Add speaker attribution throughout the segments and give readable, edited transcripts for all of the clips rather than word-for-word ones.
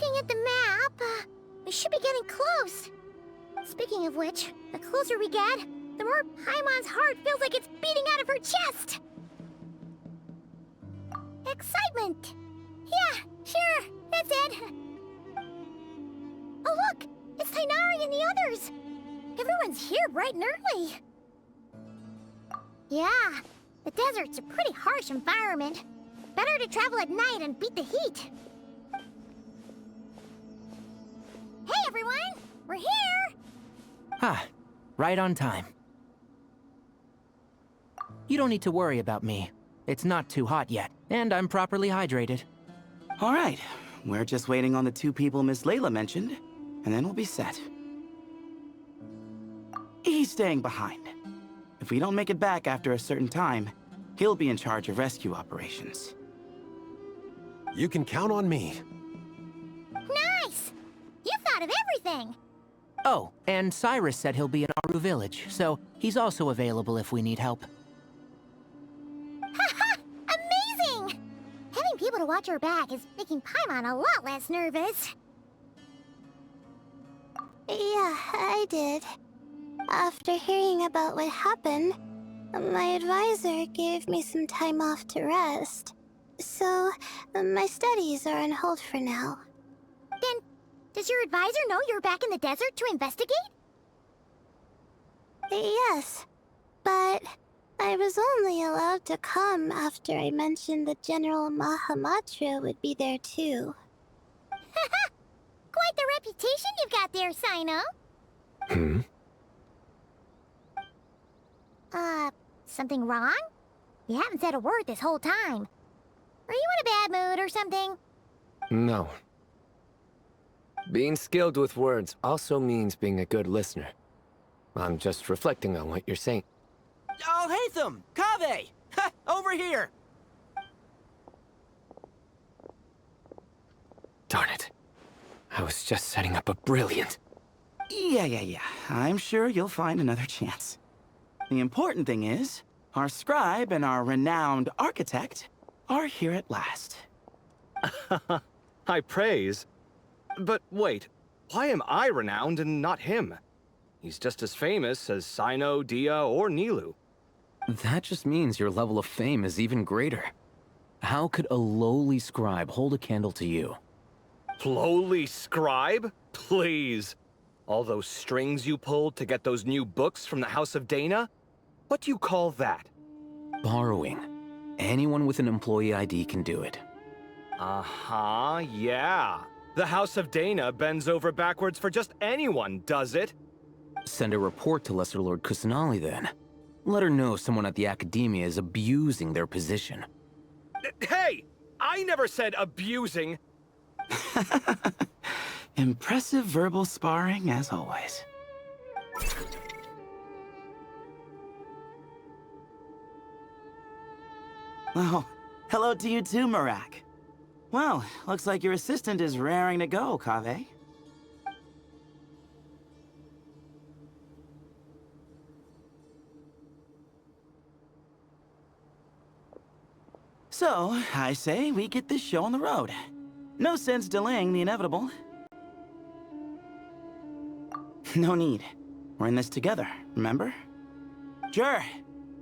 Speaker 1: Looking at the map, we should be getting close. Speaking of which, the closer we get, the more Paimon's heart feels like it's beating out of her chest. Excitement! Yeah, sure, that's it. Oh look, it's Tainari and the others. Everyone's here bright and early. Yeah, the desert's a pretty harsh environment. Better to travel at night and beat the heat. Hey everyone, we're here!
Speaker 2: Ah, right on time. You don't need to worry about me. It's not too hot yet, and I'm properly hydrated.
Speaker 3: All right, we're just waiting on the two people Miss Layla mentioned, and then we'll be set. He's staying behind. If we don't make it back after a certain time, he'll be in charge of rescue operations.
Speaker 4: You can count on me.
Speaker 1: Nice! You thought of everything!
Speaker 2: Oh, and Cyrus said he'll be in Aru Village, so he's also available if we need help.
Speaker 1: Haha! Amazing! Having people to watch our back is making Paimon a lot less nervous.
Speaker 5: Yeah, I did. After hearing about what happened, my advisor gave me some time off to rest. So, my studies are on hold for now.
Speaker 1: Then, does your advisor know you're back in the desert to investigate?
Speaker 5: Yes, but I was only allowed to come after I mentioned that General Mahamatra would be there too.
Speaker 1: Haha! Quite the reputation you've got there, Sino. Something wrong? You haven't said a word this whole time. Are you in a bad mood or something?
Speaker 6: No. Being skilled with words also means being a good listener. I'm just reflecting on what you're saying.
Speaker 2: Oh, Hatham! Kaveh! Ha! Over here!
Speaker 6: Darn it. I was just setting up a brilliant...
Speaker 3: Yeah. I'm sure you'll find another chance. The important thing is, our scribe and our renowned architect are here at last.
Speaker 7: High praise. But wait, why am I renowned and not him? He's just as famous as Sino, Dia, or Nilu.
Speaker 8: That just means your level of fame is even greater. How could a lowly scribe hold a candle to you?
Speaker 7: Lowly scribe? Please. All those strings you pulled to get those new books from the House of Dana? What do you call that?
Speaker 8: Borrowing. Anyone with an employee ID can do it.
Speaker 7: Uh-huh, yeah. The House of Dana bends over backwards for just anyone, does it?
Speaker 8: Send a report to Lesser Lord Kusanali then. Let her know someone at the Academia is abusing their position.
Speaker 7: Hey! I never said abusing.
Speaker 3: Impressive verbal sparring, as always. Oh, hello to you too, Marak. Well, looks like your assistant is raring to go, Kaveh. So, I say we get this show on the road. No sense delaying the inevitable. No need. We're in this together, remember? Sure.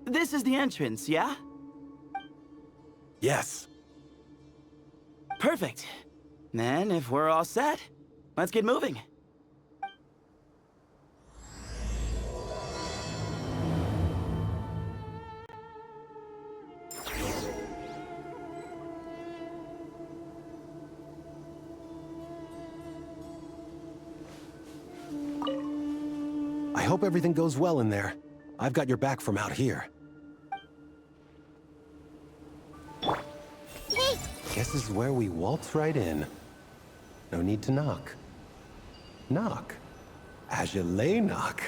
Speaker 3: This is the entrance, yeah?
Speaker 4: Yes.
Speaker 3: Perfect. Then, if we're all set, let's get moving.
Speaker 4: I hope everything goes well in there. I've got your back from out here.
Speaker 1: Hey!
Speaker 4: Guess this is where we waltz right in. No need to knock. Knock. As you lay knock.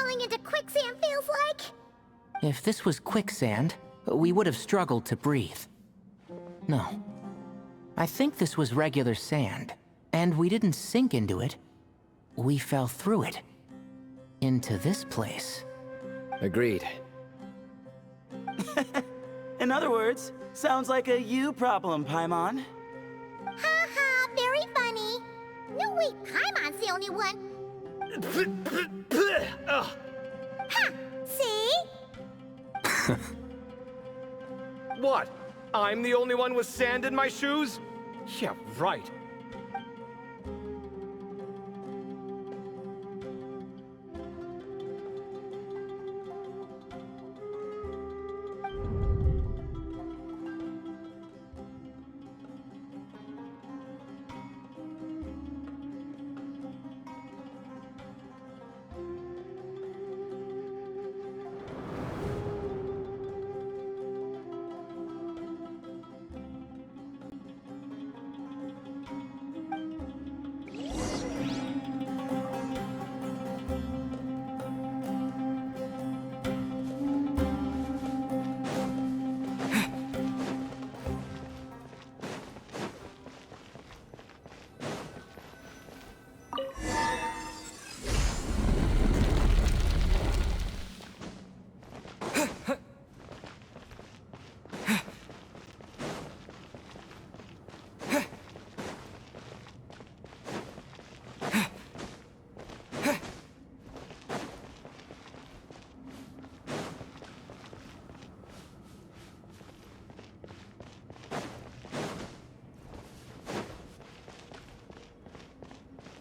Speaker 1: falling into quicksand feels like?
Speaker 2: If this was quicksand, we would have struggled to breathe. No. I think this was regular sand, and we didn't sink into it. We fell through it. Into this place.
Speaker 6: Agreed.
Speaker 3: In other words, sounds like a you problem, Paimon.
Speaker 1: Haha, very funny. No, wait, Paimon's the only one.
Speaker 7: Ugh.
Speaker 1: Ha! See?
Speaker 7: What? I'm the only one with sand in my shoes? Yeah, right.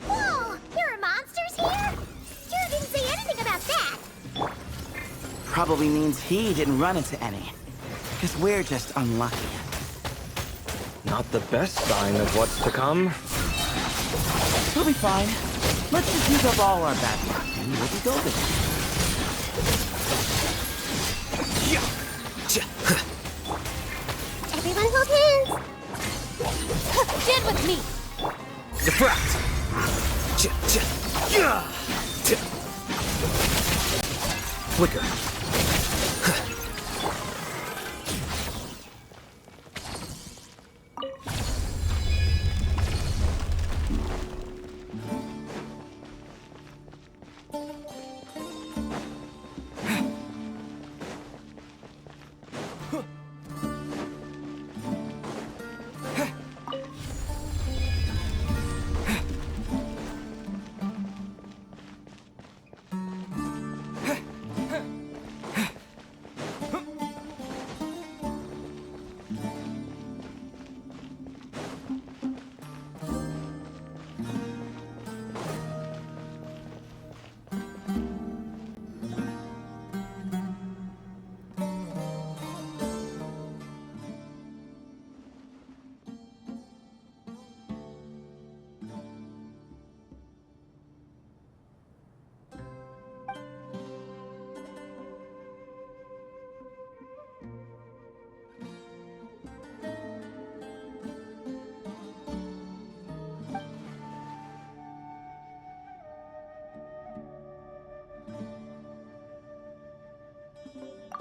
Speaker 1: Whoa! There are monsters here? Jared didn't say anything about that.
Speaker 3: Probably means he didn't run into any. Because we're just unlucky.
Speaker 7: Not the best sign of what's to come.
Speaker 3: We'll be fine. Let's just use up all our bad luck and we'll be golden.
Speaker 1: Everyone hold hands. Jed with me.
Speaker 6: Deflect! Flicker.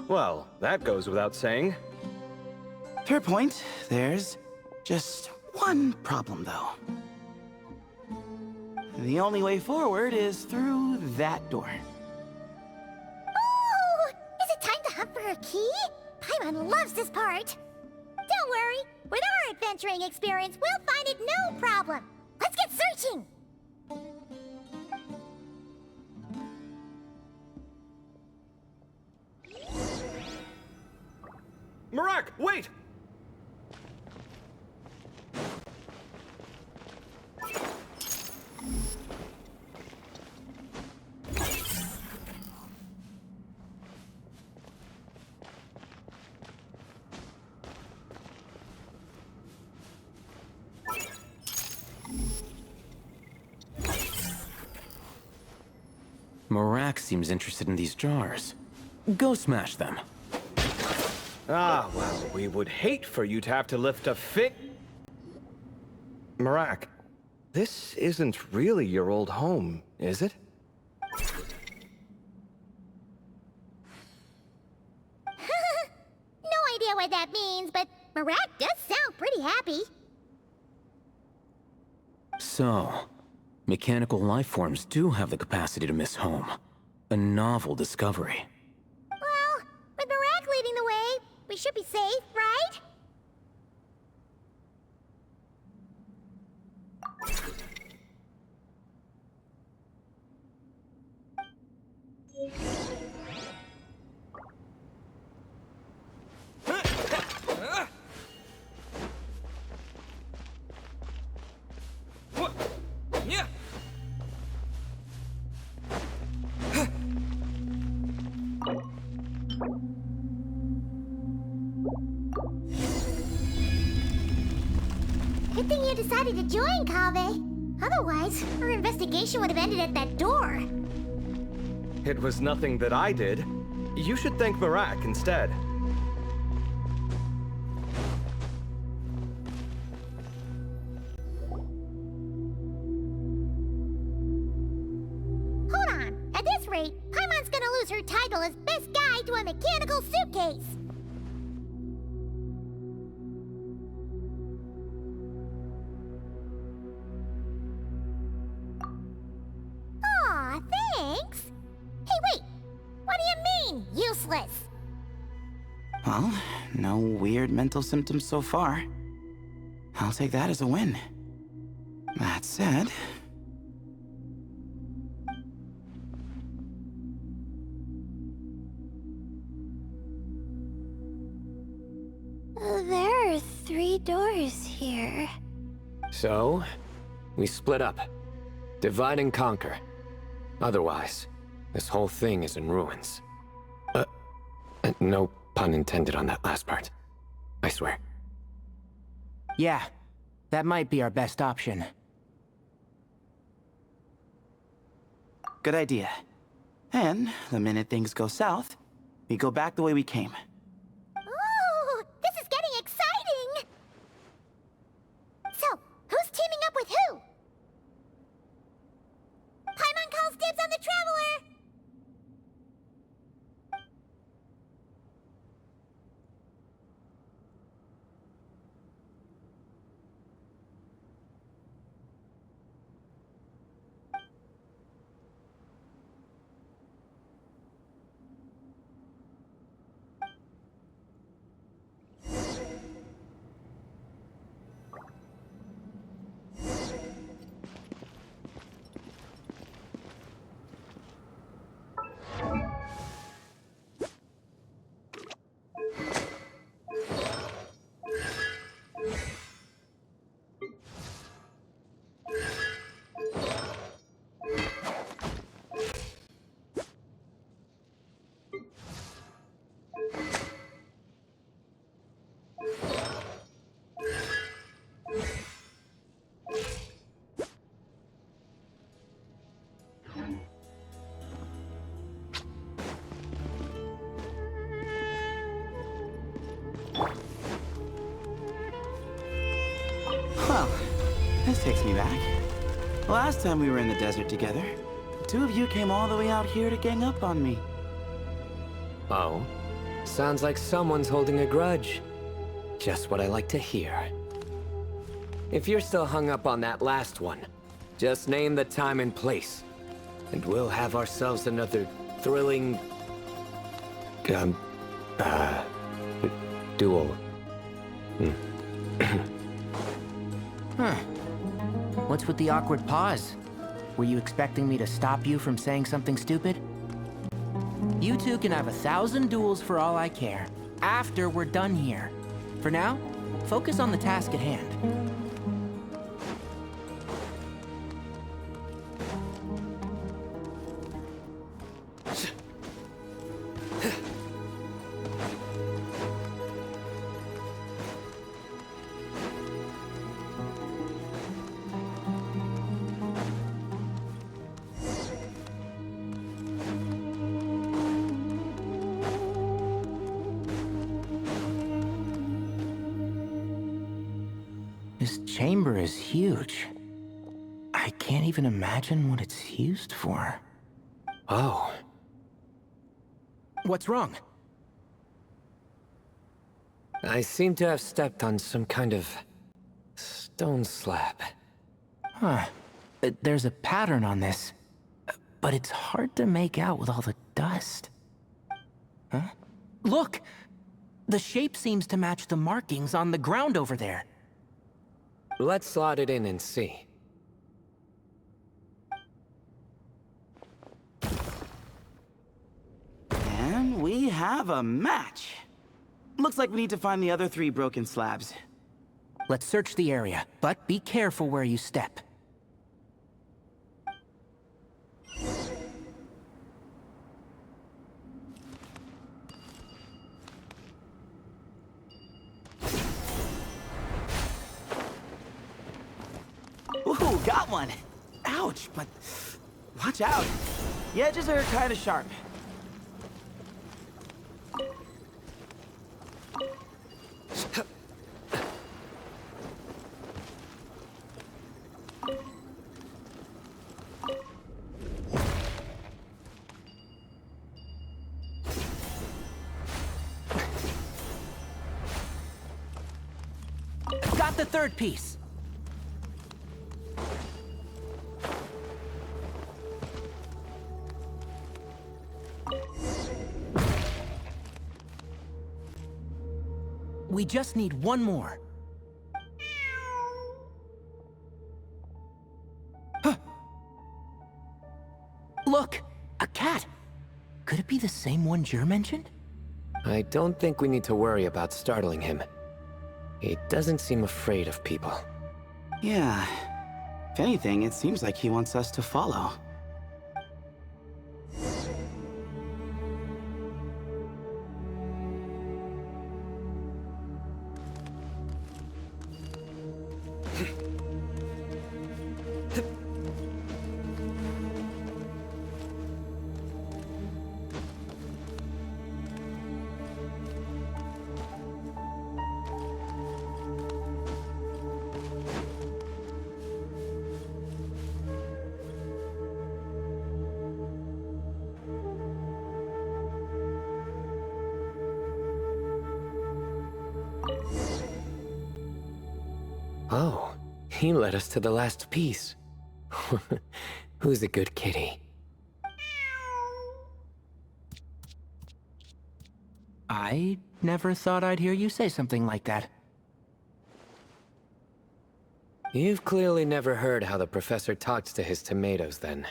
Speaker 7: Well, that goes without saying.
Speaker 3: Fair point. There's just one problem, though. The only way forward is through that door.
Speaker 1: Oh! Is it time to hunt for a key? Paimon loves this part. Don't worry. With our adventuring experience, we'll find it no problem. Let's get searching.
Speaker 7: Marak, wait!
Speaker 8: Marak seems interested in these jars. Go smash them.
Speaker 7: Ah, well, we would hate for you to have to lift a Marak, this isn't really your old home, is it?
Speaker 1: Marat does sound pretty happy.
Speaker 8: So, mechanical life forms do have the capacity to miss home. A novel discovery.
Speaker 1: Well, with Marat leading the way, we should be safe, right? Good thing you decided to join, Kaveh. Otherwise, our investigation would have ended at that door.
Speaker 7: It was nothing that I did. You should thank Marak instead.
Speaker 1: Hold on. At this rate, Paimon's gonna lose her title as best guide to a mechanical suitcase. Aw, thanks. Hey, wait. What do you mean, useless?
Speaker 3: Well, no weird mental symptoms so far. I'll take that as a win. That said...
Speaker 5: There are 3 doors here.
Speaker 6: So, we split up. Divide and conquer. Otherwise, this whole thing is in ruins. No pun intended on that last part. I swear.
Speaker 2: Yeah, that might be our best option.
Speaker 3: Good idea. And the minute things go south, we go back the way we came.
Speaker 1: Ooh, this is getting exciting! So, who's teaming up with who? Paimon calls dibs on the Traveler!
Speaker 3: Well, this takes me back. Last time we were in the desert together, the 2 of you came all the way out here to gang up on me.
Speaker 6: Oh? Sounds like someone's holding a grudge. Just what I like to hear. If you're still hung up on that last one, just name the time and place. And we'll have ourselves another thrilling... duel.
Speaker 2: Huh. What's with the awkward pause? Were you expecting me to stop you from saying something stupid? You two can have 1,000 duels for all I care, after we're done here. For now, focus on the task at hand. This chamber is huge. I can't even imagine what it's used for.
Speaker 6: Oh.
Speaker 2: What's wrong?
Speaker 6: I seem to have stepped on some kind of stone slab.
Speaker 2: Huh. There's a pattern on this, but it's hard to make out with all the dust. Huh? Look! The shape seems to match the markings on the ground over there.
Speaker 6: Let's slot it in and see.
Speaker 3: And we have a match. Looks like we need to find the other 3 broken slabs.
Speaker 2: Let's search the area, but be careful where you step.
Speaker 3: Ooh, got one! Ouch, but watch out. The edges are kind of sharp.
Speaker 2: Got the 3rd piece! We just need one more. Huh. Look! A cat! Could it be the same one Jer mentioned?
Speaker 6: I don't think we need to worry about startling him. He doesn't seem afraid of people.
Speaker 3: Yeah. If anything, it seems like he wants us to follow.
Speaker 6: Oh, he led us to the last piece. Who's a good kitty?
Speaker 2: I never thought I'd hear you say something like that.
Speaker 6: You've clearly never heard how the professor talks to his tomatoes, then.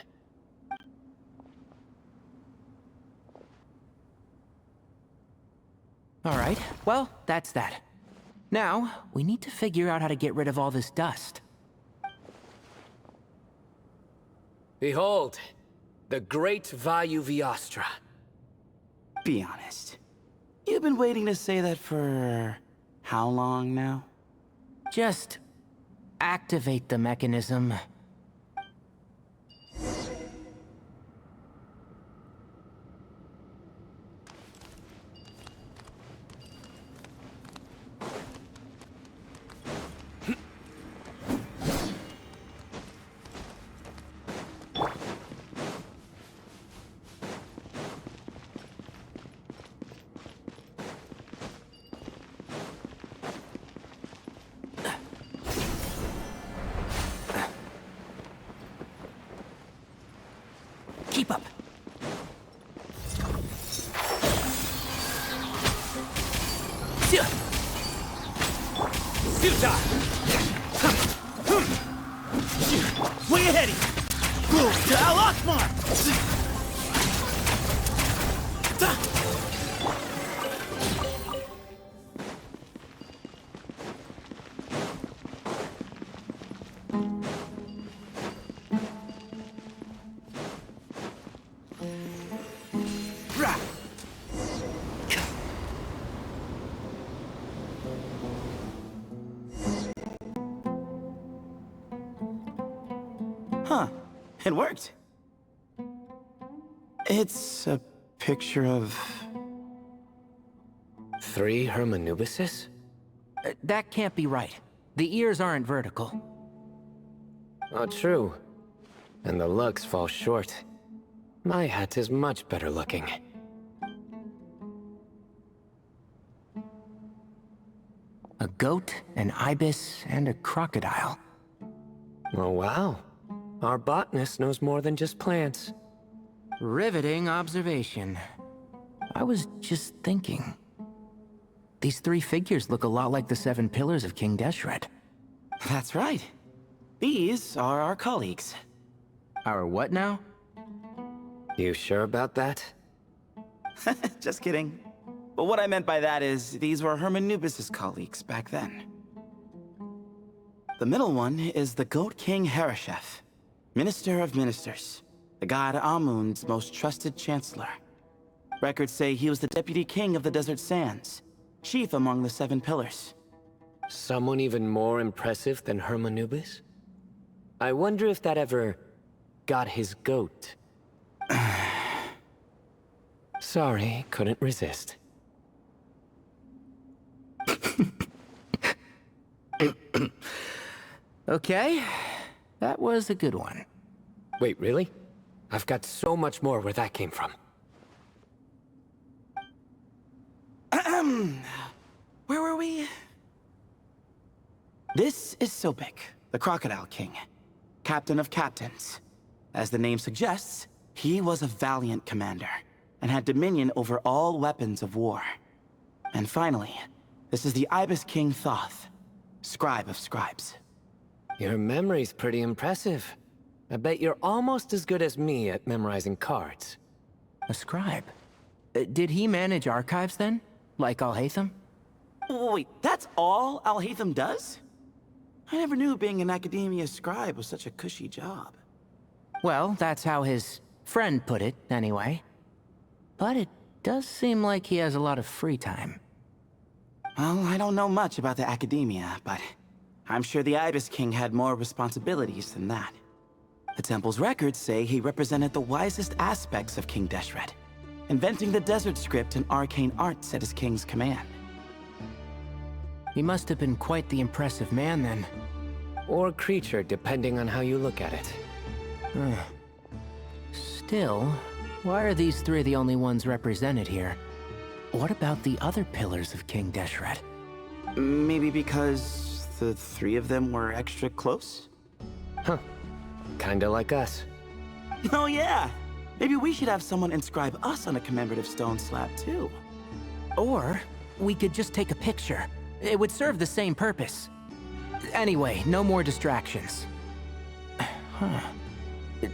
Speaker 2: Alright, well, that's that. Now, we need to figure out how to get rid of all this dust.
Speaker 6: Behold, the great Vayu Viastra.
Speaker 3: Be honest. You've been waiting to say that for how long now?
Speaker 2: Just activate the mechanism. Keep up.
Speaker 3: Way ahead! Al Akbar! Huh. It worked. It's a picture of...
Speaker 6: 3 Hermanubises?
Speaker 2: That can't be right. The ears aren't vertical.
Speaker 6: Oh, true. And the looks fall short. My hat is much better looking.
Speaker 2: goat, an ibis, and a crocodile.
Speaker 6: Oh, wow. Our botanist knows more than just plants.
Speaker 2: Riveting observation. I was just thinking. These three figures look a lot like the 7 pillars of King Deshret.
Speaker 3: That's right. These are our colleagues.
Speaker 2: Our what now?
Speaker 6: You sure about that?
Speaker 3: Just kidding. But what I meant by that is, these were Hermanubis' colleagues back then. The middle one is the Goat King Hereshef, Minister of Ministers, the god Amun's most trusted chancellor. Records say he was the deputy king of the Desert Sands, chief among the 7 pillars.
Speaker 6: Someone even more impressive than Hermanubis? I wonder if that ever got his goat. Sorry, couldn't resist.
Speaker 2: Okay, that was a good one.
Speaker 6: Wait, really? I've got so much more where that came from.
Speaker 3: Where were we? This is Sobek, the Crocodile King, captain of captains. As the name suggests, he was a valiant commander, and had dominion over all weapons of war. And finally, this is the Ibis King Thoth, scribe of scribes.
Speaker 6: Your memory's pretty impressive. I bet you're almost as good as me at memorizing cards.
Speaker 2: A scribe? Did he manage archives then? Like Alhaitham?
Speaker 3: Wait, that's all Alhaitham does? I never knew being an academia scribe was such a cushy job.
Speaker 2: Well, that's how his friend put it, anyway. But it does seem like he has a lot of free time.
Speaker 3: Well, I don't know much about the academia, but I'm sure the Ibis King had more responsibilities than that. The temple's records say he represented the wisest aspects of King Deshret, inventing the desert script and arcane arts at his king's command.
Speaker 2: He must have been quite the impressive man then.
Speaker 6: Or creature, depending on how you look at it.
Speaker 2: Still, why are these three the only ones represented here? What about the other pillars of King Deshret?
Speaker 3: Maybe because the 3 of them were extra close?
Speaker 6: Huh. Kinda like us.
Speaker 3: Oh yeah! Maybe we should have someone inscribe us on a commemorative stone slab too.
Speaker 2: Or we could just take a picture. It would serve the same purpose. Anyway, no more distractions. Huh.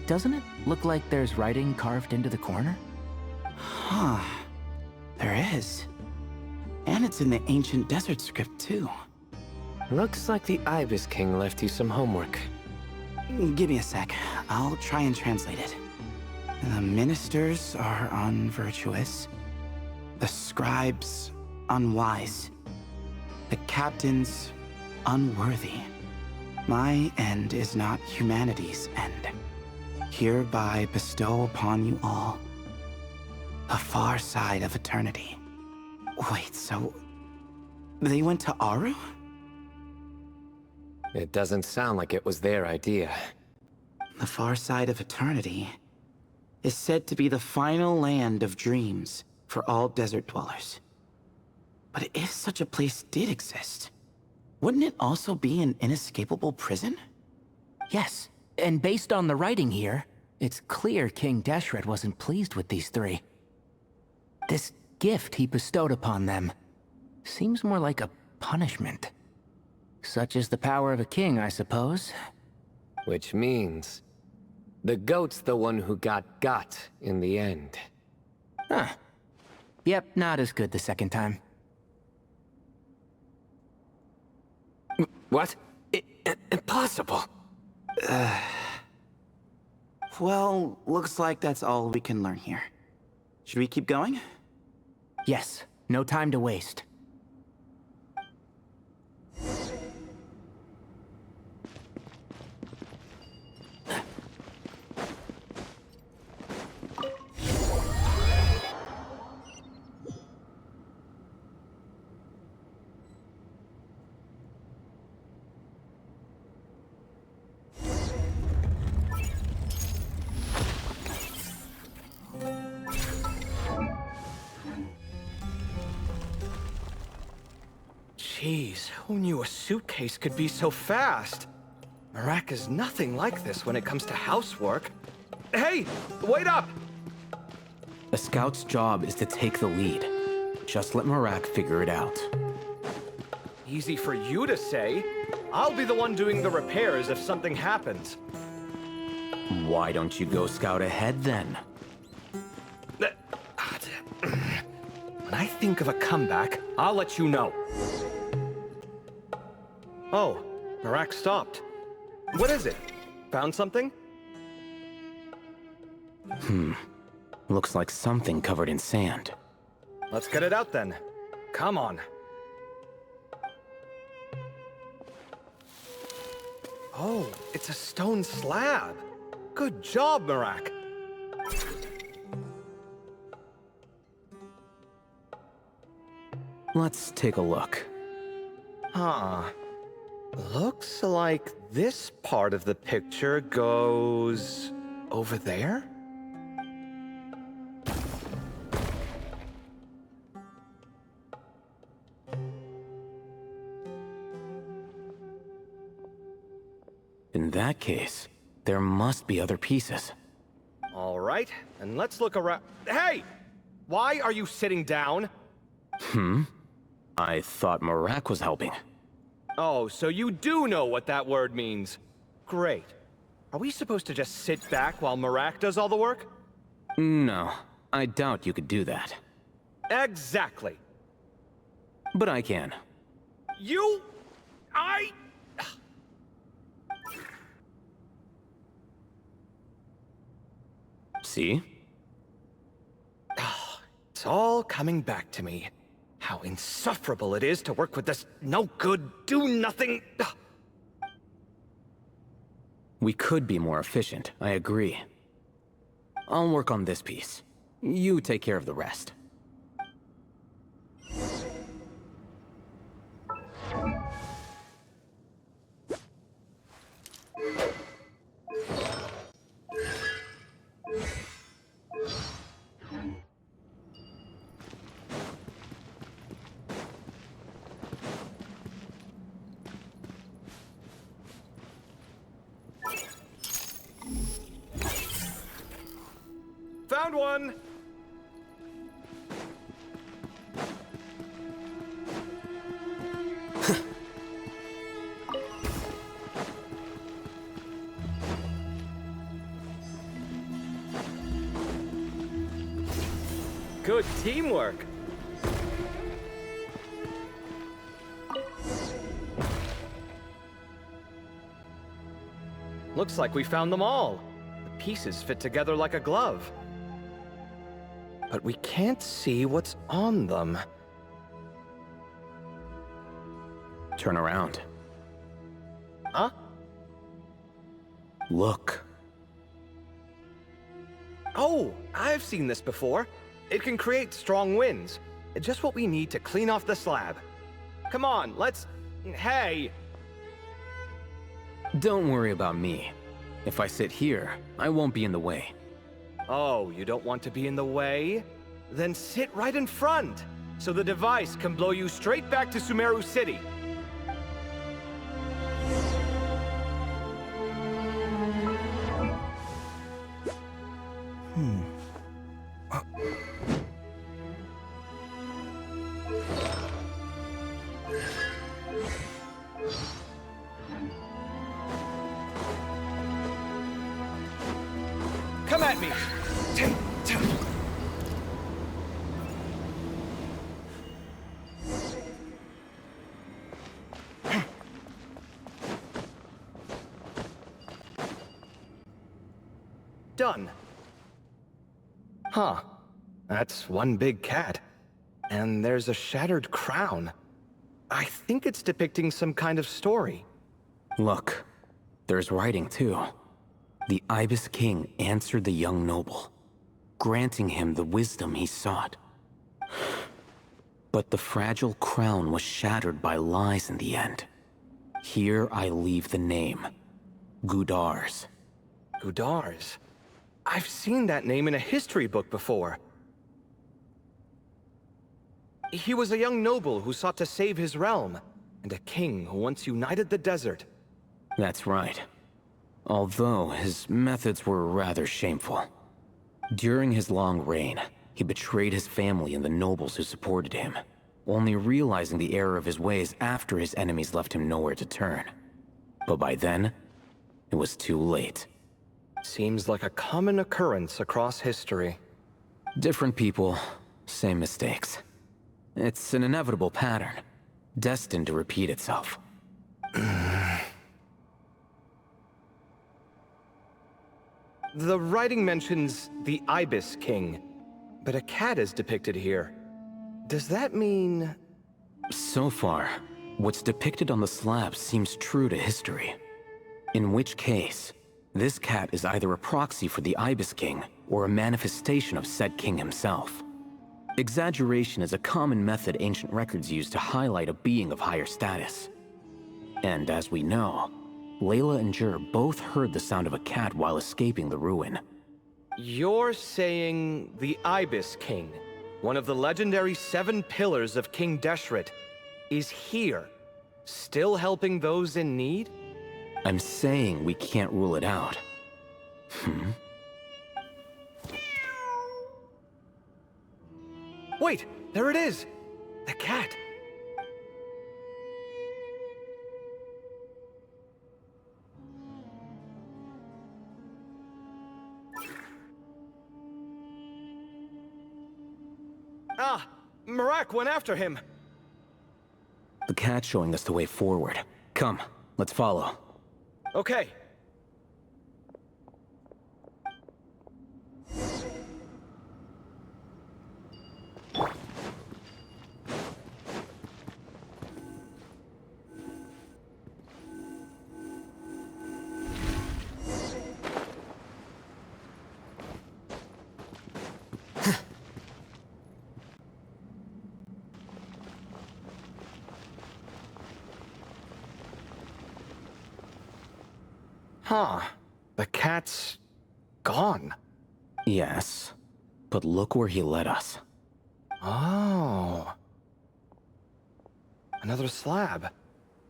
Speaker 2: Doesn't it look like there's writing carved into the corner?
Speaker 3: Huh. There is. And it's in the ancient desert script too.
Speaker 6: Looks like the Ibis King left you some homework.
Speaker 3: Give me a sec. I'll try and translate it. The ministers are unvirtuous. The scribes unwise. The captains unworthy. My end is not humanity's end. Hereby bestow upon you all the far side of eternity. Wait, so they went to Aru?
Speaker 6: It doesn't sound like it was their idea.
Speaker 3: The far side of eternity is said to be the final land of dreams for all desert dwellers. But if such a place did exist, wouldn't it also be an inescapable prison?
Speaker 2: Yes, and based on the writing here, it's clear King Deshret wasn't pleased with these three. This gift he bestowed upon them seems more like a punishment. Such is the power of a king, I suppose.
Speaker 6: Which means the goat's the one who got in the end.
Speaker 2: Huh. Yep, not as good the second time.
Speaker 6: What? Impossible.
Speaker 3: Well, looks like that's all we can learn here. Should we keep going?
Speaker 2: Yes, no time to waste.
Speaker 7: Jeez, who knew a suitcase could be so fast? Marak is nothing like this when it comes to housework. Hey, wait up!
Speaker 8: A scout's job is to take the lead. Just let Marak figure it out.
Speaker 7: Easy for you to say. I'll be the one doing the repairs if something happens.
Speaker 8: Why don't you go scout ahead then?
Speaker 7: When I think of a comeback, I'll let you know. Oh, Marak stopped. What is it? Found something?
Speaker 8: Looks like something covered in sand.
Speaker 7: Let's get it out then. Come on. Oh, it's a stone slab. Good job, Marak.
Speaker 8: Let's take a look.
Speaker 7: Huh. Looks like this part of the picture goes over there?
Speaker 8: In that case, there must be other pieces.
Speaker 7: All right, and let's look around. Hey! Why are you sitting down?
Speaker 8: I thought Marak was helping.
Speaker 7: Oh, so you do know what that word means. Great. Are we supposed to just sit back while Marak does all the work?
Speaker 8: No, I doubt you could do that.
Speaker 7: Exactly.
Speaker 8: But I can. See?
Speaker 7: It's all coming back to me. How insufferable it is to work with this no-good, do-nothing...
Speaker 8: We could be more efficient, I agree. I'll work on this piece. You take care of the rest.
Speaker 7: Found one! Good teamwork. Looks like we found them all. The pieces fit together like a glove. But we can't see what's on them.
Speaker 8: Turn around.
Speaker 7: Huh?
Speaker 8: Look.
Speaker 7: Oh, I've seen this before. It can create strong winds. It's just what we need to clean off the slab. Come on, let's... Hey!
Speaker 8: Don't worry about me. If I sit here, I won't be in the way.
Speaker 7: Oh, you don't want to be in the way? Then sit right in front, so the device can blow you straight back to Sumeru City. Come at me! Done. Huh. That's one big cat. And there's a shattered crown. I think it's depicting some kind of story.
Speaker 8: Look, there's writing too. The Ibis King answered the young noble, granting him the wisdom he sought. But the fragile crown was shattered by lies in the end. Here I leave the name, Gudars.
Speaker 7: Gudars? I've seen that name in a history book before. He was a young noble who sought to save his realm. and a king who once united the desert.
Speaker 8: That's right. Although his methods were rather shameful. During his long reign, he betrayed his family and the nobles who supported him, only realizing the error of his ways after his enemies left him nowhere to turn. But by then, it was too late.
Speaker 7: Seems like a common occurrence across history.
Speaker 8: Different people, same mistakes. It's an inevitable pattern, destined to repeat itself.
Speaker 7: The writing mentions the Ibis King, but a cat is depicted here. Does that mean...
Speaker 8: So far, what's depicted on the slab seems true to history. In which case, this cat is either a proxy for the Ibis King or a manifestation of said king himself. Exaggeration is a common method ancient records use to highlight a being of higher status. And as we know, Layla and Jur both heard the sound of a cat while escaping the ruin.
Speaker 7: You're saying the Ibis King, one of the legendary 7 pillars of King Deshret, is here, still helping those in need?
Speaker 8: I'm saying we can't rule it out.
Speaker 7: Wait, there it is! The cat! Ah! Marak went after him!
Speaker 8: The cat's showing us the way forward. Come, let's follow.
Speaker 7: Okay. Huh. The cat's... gone.
Speaker 8: Yes, but look where he led us.
Speaker 7: Oh. Another slab.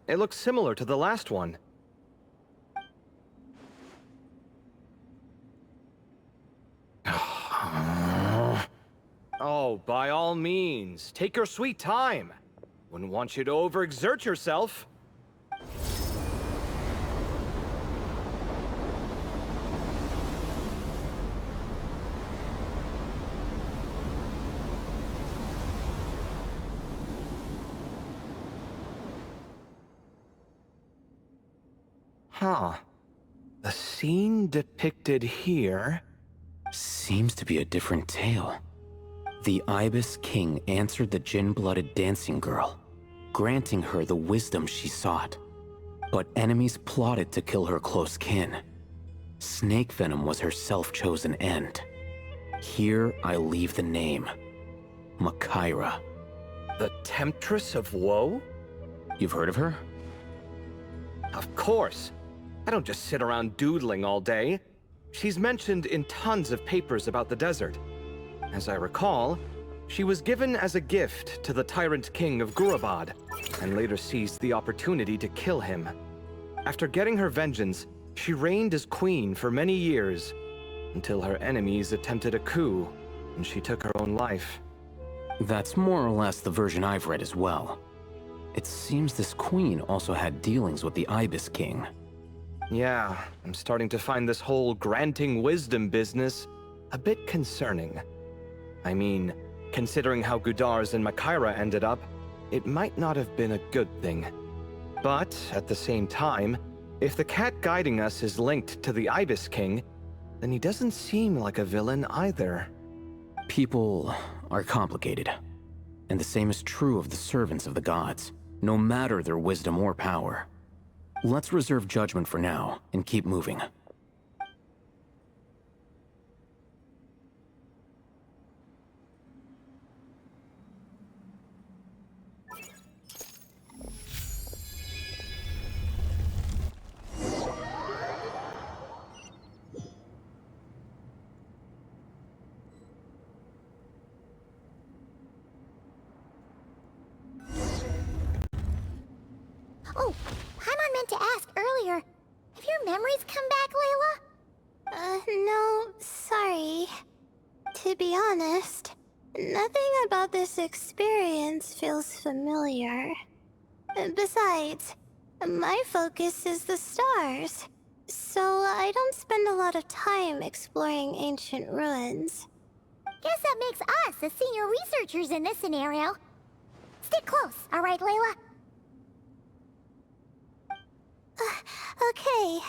Speaker 7: It looks similar to the last one. Oh, by all means, take your sweet time. Wouldn't want you to overexert yourself. Huh. The scene depicted here...
Speaker 8: Seems to be a different tale. The Ibis King answered the gin-blooded dancing girl, granting her the wisdom she sought. But enemies plotted to kill her close kin. Snake venom was her self-chosen end. Here I leave the name. Makaira.
Speaker 7: The Temptress of Woe?
Speaker 8: You've heard of her?
Speaker 7: Of course. I don't just sit around doodling all day. She's mentioned in tons of papers about the desert. As I recall, she was given as a gift to the tyrant king of Gurabad, and later seized the opportunity to kill him. After getting her vengeance, she reigned as queen for many years, until her enemies attempted a coup, and she took her own life.
Speaker 8: That's more or less the version I've read as well. It seems this queen also had dealings with the Ibis King.
Speaker 7: Yeah, I'm starting to find this whole granting wisdom business a bit concerning. I mean, considering how Gudars and Makaira ended up, it might not have been a good thing. But, at the same time, if the cat guiding us is linked to the Ibis King, then he doesn't seem like a villain either.
Speaker 8: People are complicated, and the same is true of the servants of the gods, no matter their wisdom or power. Let's reserve judgment for now, and keep moving.
Speaker 1: meant to ask earlier. Have your memories come back, Layla?
Speaker 5: No, sorry. To be honest, nothing about this experience feels familiar. Besides, my focus is the stars, so I don't spend a lot of time exploring ancient ruins.
Speaker 1: Guess that makes us the senior researchers in this scenario. Stick close, alright, Layla?
Speaker 5: Okay.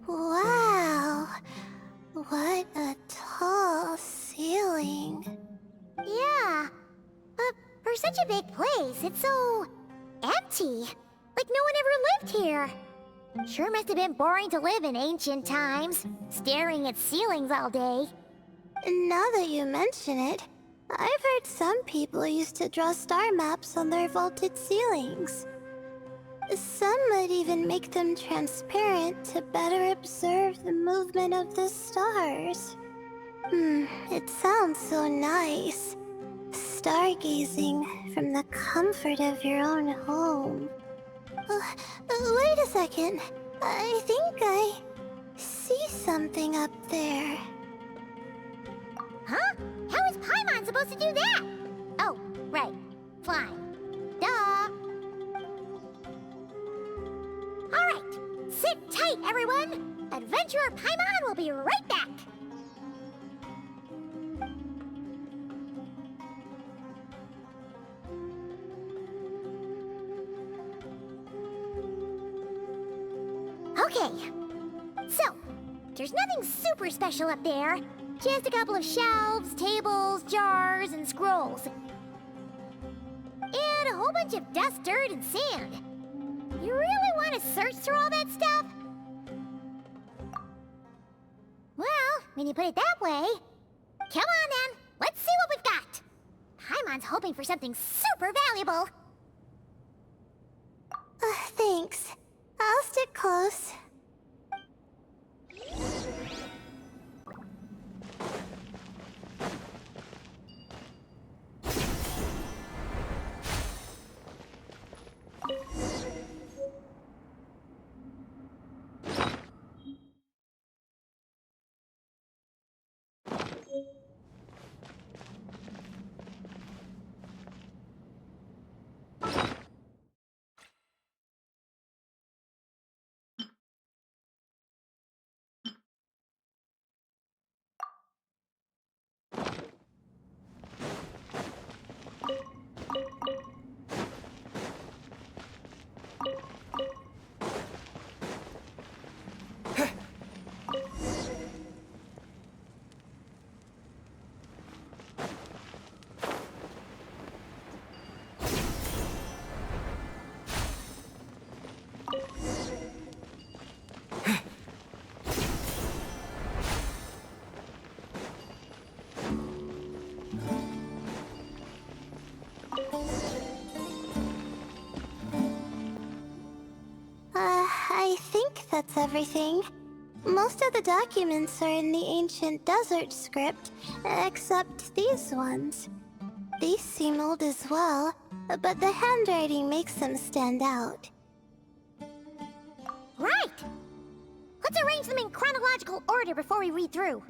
Speaker 5: Wow. What a tall ceiling.
Speaker 1: Yeah. For such a big place, it's so... empty. Like no one ever lived here. Sure must have been boring to live in ancient times, staring at ceilings all day.
Speaker 5: Now that you mention it, I've heard some people used to draw star maps on their vaulted ceilings. Some might even make them transparent to better observe the movement of the stars. It sounds so nice. Stargazing from the comfort of your own home. Wait a second. I think I see something up there.
Speaker 1: Huh? How is Paimon supposed to do that? Oh, right. Flying. Duh. Alright. Sit tight, everyone. Adventurer Paimon will be right back. Okay. So, there's nothing super special up there. Just a couple of shelves, tables, jars, and scrolls. And a whole bunch of dust, dirt, and sand. You really want to search through all that stuff? Well, when you put it that way... Come on then, let's see what we've got. Paimon's hoping for something super valuable.
Speaker 5: Thanks. I'll stick close. I think that's everything. Most of the documents are in the ancient desert script, except these ones. These seem old as well, but the handwriting makes them stand out.
Speaker 1: Right! Let's arrange them in chronological order before we read through.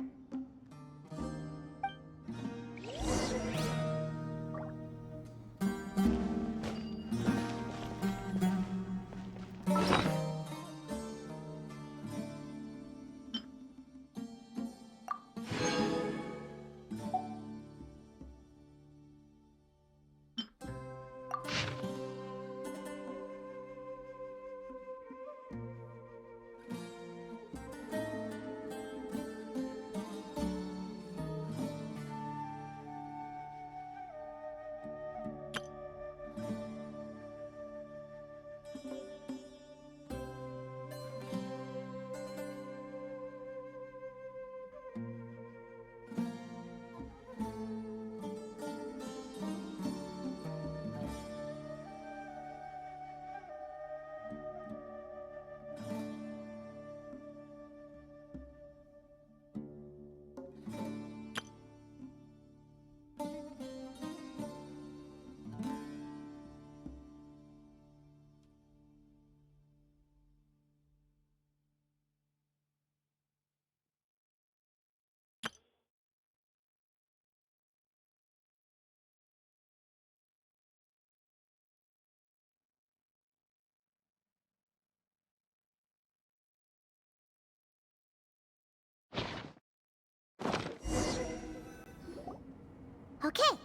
Speaker 1: Okay,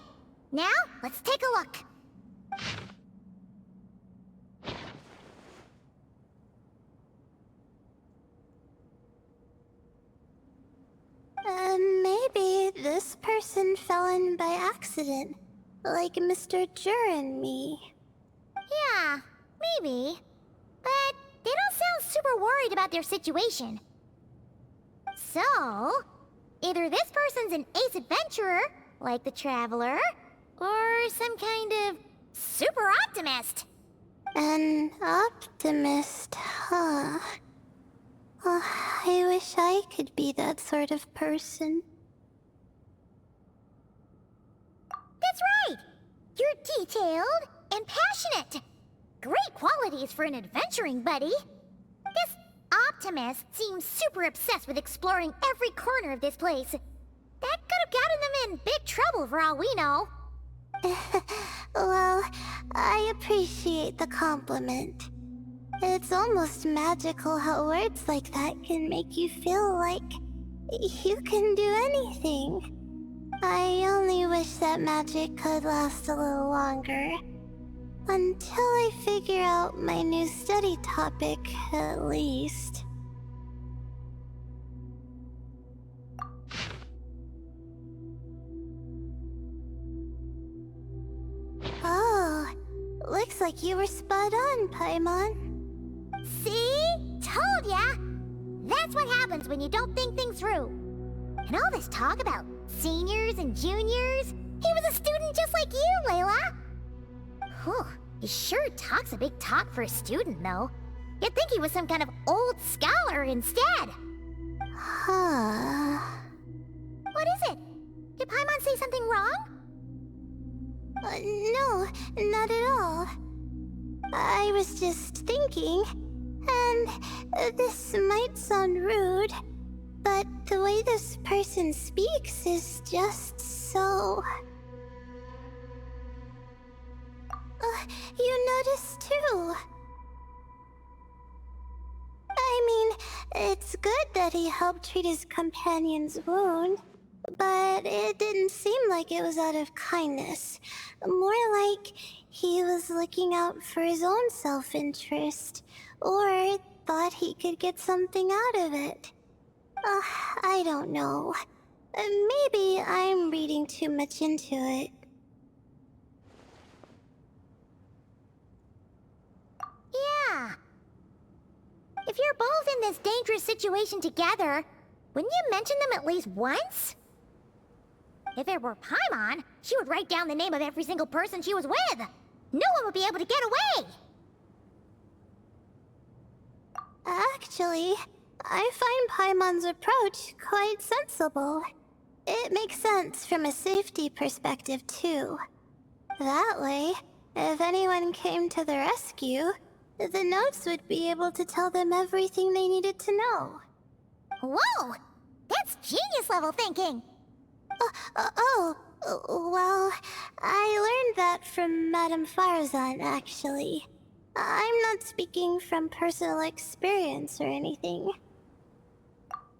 Speaker 1: now let's take a look.
Speaker 5: Maybe this person fell in by accident, like Mr. Jur and me.
Speaker 1: Yeah, maybe. But they don't sound super worried about their situation. So, either this person's an ace adventurer, like the Traveler, or some kind of super optimist.
Speaker 5: An optimist, huh? Oh, I wish I could be that sort of person.
Speaker 1: That's right! You're detailed and passionate. Great qualities for an adventuring buddy. This optimist seems super obsessed with exploring every corner of this place. That could have gotten them in big trouble for all we know.
Speaker 5: Well, I appreciate the compliment. It's almost magical how words like that can make you feel like you can do anything. I only wish that magic could last a little longer. Until I figure out my new study topic, at least. Oh, looks like you were spot on, Paimon.
Speaker 1: See? Told ya! That's what happens when you don't think things through. And all this talk about seniors and juniors, he was a student just like you, Layla. Whew, he sure talks a big talk for a student, though. You'd think he was some kind of old scholar instead.
Speaker 5: Huh.
Speaker 1: What is it? Did Paimon say something wrong?
Speaker 5: No, not at all. I was just thinking, and this might sound rude, but the way this person speaks is just so... you noticed too. I mean, it's good that he helped treat his companion's wound, but it didn't seem like it was out of kindness. More like he was looking out for his own self-interest, or thought he could get something out of it. I don't know. Maybe I'm reading too much into it.
Speaker 1: Yeah. If you're both in this dangerous situation together, wouldn't you mention them at least once? If it were Paimon, she would write down the name of every single person she was with. No one would be able to get away.
Speaker 5: Actually, I find Paimon's approach quite sensible. It makes sense from a safety perspective, too. That way, if anyone came to the rescue, the notes would be able to tell them everything they needed to know.
Speaker 1: Whoa! That's genius-level thinking!
Speaker 5: Well, I learned that from Madame Farazan, actually. I'm not speaking from personal experience or anything.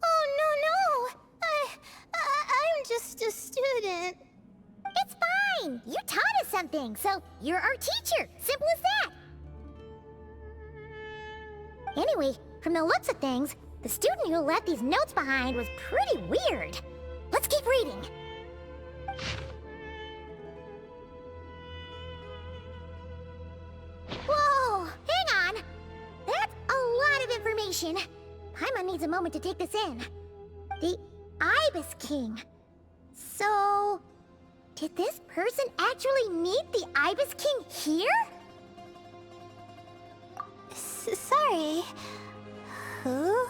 Speaker 5: Oh, no! I'm just a student.
Speaker 1: It's fine! You taught us something, so you're our teacher. Simple as that. Anyway, from the looks of things, the student who left these notes behind was pretty weird. Let's keep reading. Whoa! Hang on! That's a lot of information. Paimon needs a moment to take this in. The Ibis King. So... did this person actually meet the Ibis King here?
Speaker 5: Sorry. Who?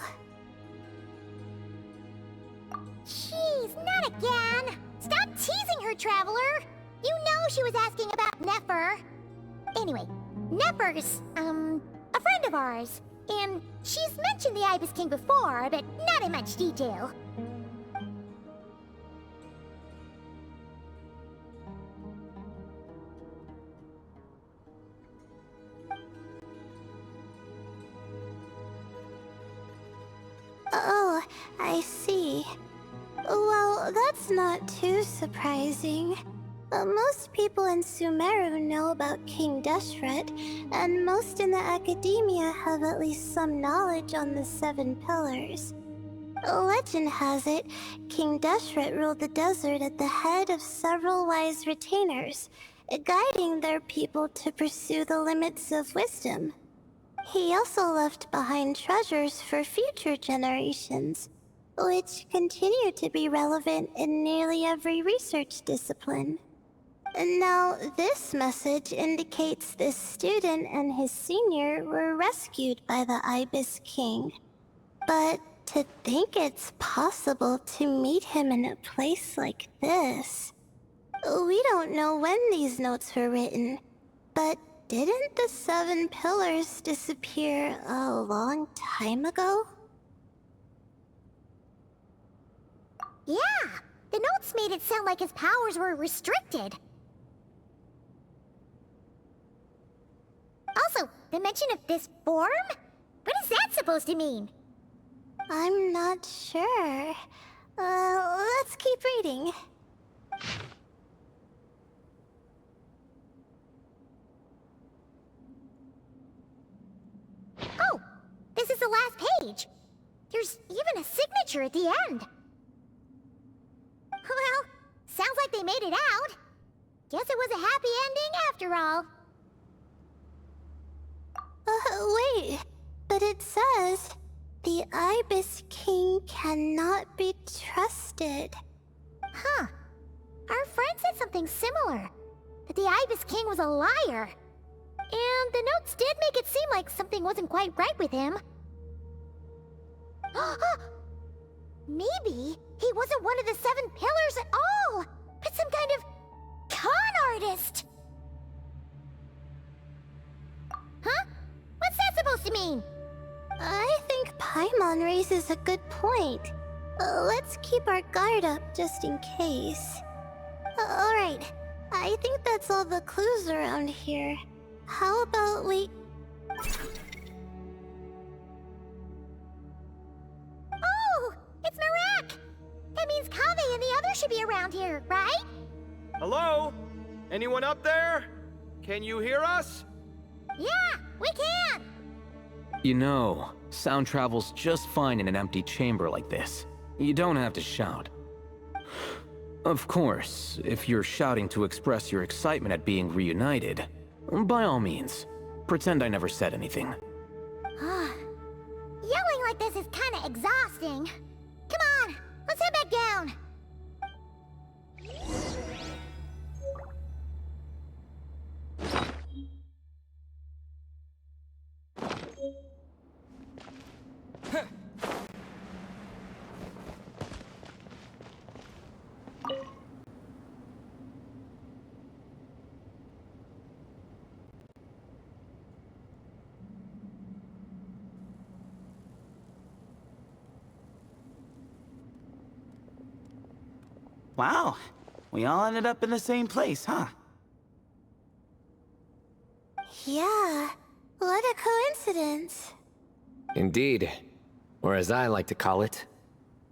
Speaker 1: Jeez, not again! Stop teasing her, Traveler! You know she was asking about Nefer. Anyway, Nefer's, a friend of ours. And she's mentioned the Ibis King before, but not in much detail.
Speaker 5: Oh, I see. Well, that's not too surprising. Most people in Sumeru know about King Deshret, and most in the academia have at least some knowledge on the Seven Pillars. Legend has it, King Deshret ruled the desert at the head of several wise retainers, guiding their people to pursue the limits of wisdom. He also left behind treasures for future generations, which continue to be relevant in nearly every research discipline. Now, this message indicates this student and his senior were rescued by the Ibis King. But to think it's possible to meet him in a place like this... We don't know when these notes were written, but didn't the Seven Pillars disappear a long time ago?
Speaker 1: Yeah, the notes made it sound like his powers were restricted. Also, the mention of this form? What is that supposed to mean?
Speaker 5: I'm not sure. Let's keep reading.
Speaker 1: Oh, this is the last page. There's even a signature at the end. Well, sounds like they made it out. Guess it was a happy ending after all.
Speaker 5: Wait, but it says, the Ibis King cannot be trusted.
Speaker 1: Huh. Our friend said something similar. That the Ibis King was a liar. And the notes did make it seem like something wasn't quite right with him. Maybe he wasn't one of the Seven Pillars at all, but some kind of con artist. Huh? What's that supposed to mean?
Speaker 5: I think Paimon raises a good point. Let's keep our guard up just in case. Alright, I think that's all the clues around here. How about we...
Speaker 1: Oh, it's Marak! That means Kaveh and the others should be around here, right?
Speaker 7: Hello? Anyone up there? Can you hear us?
Speaker 1: Yeah, we can!
Speaker 8: You know, sound travels just fine in an empty chamber like this. You don't have to shout. Of course, if you're shouting to express your excitement at being reunited, by all means, pretend I never said anything.
Speaker 1: Yelling like this is kinda exhausting. Come on, let's head back down.
Speaker 3: Wow, we all ended up in the same place, huh?
Speaker 5: Yeah, what a coincidence.
Speaker 6: Indeed. Or as I like to call it,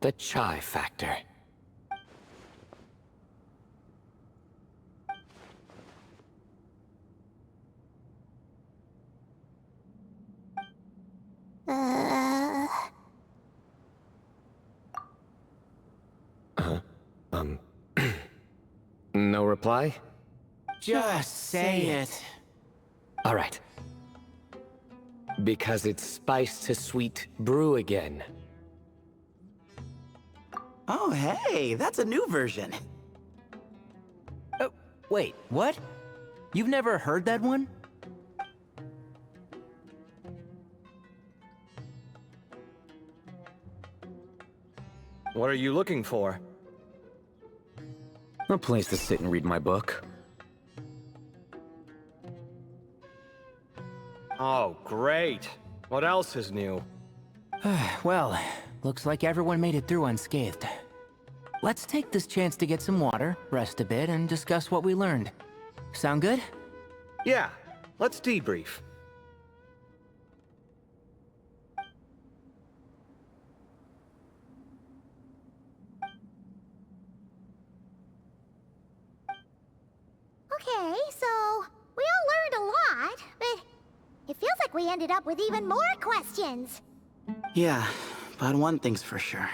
Speaker 6: the chai factor. No reply?
Speaker 3: Just say it.
Speaker 6: All right. Because it's spice to sweet brew again.
Speaker 3: Oh, hey, that's a new version.
Speaker 2: Oh, wait, what? You've never heard that one?
Speaker 7: What are you looking for?
Speaker 8: A place to sit and read my book.
Speaker 7: Oh, great. What else is new?
Speaker 2: Well, looks like everyone made it through unscathed. Let's take this chance to get some water, rest a bit, and discuss what we learned. Sound good?
Speaker 7: Yeah, let's debrief.
Speaker 1: Okay, so we all learned a lot, but it feels like we ended up with even more questions.
Speaker 3: Yeah, but one thing's for sure.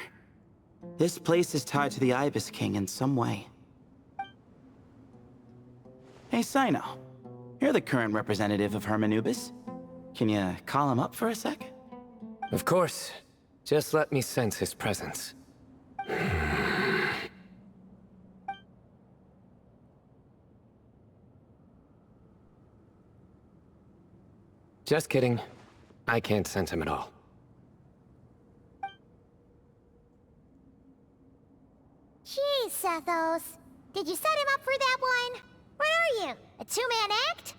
Speaker 3: This place is tied to the Ibis King in some way. Hey, Sino. You're the current representative of Hermanubis. Can you call him up for a sec?
Speaker 6: Of course. Just let me sense his presence. Just kidding. I can't sense him at all.
Speaker 1: Jeez, Sethos. Did you set him up for that one? What are you, a two-man act?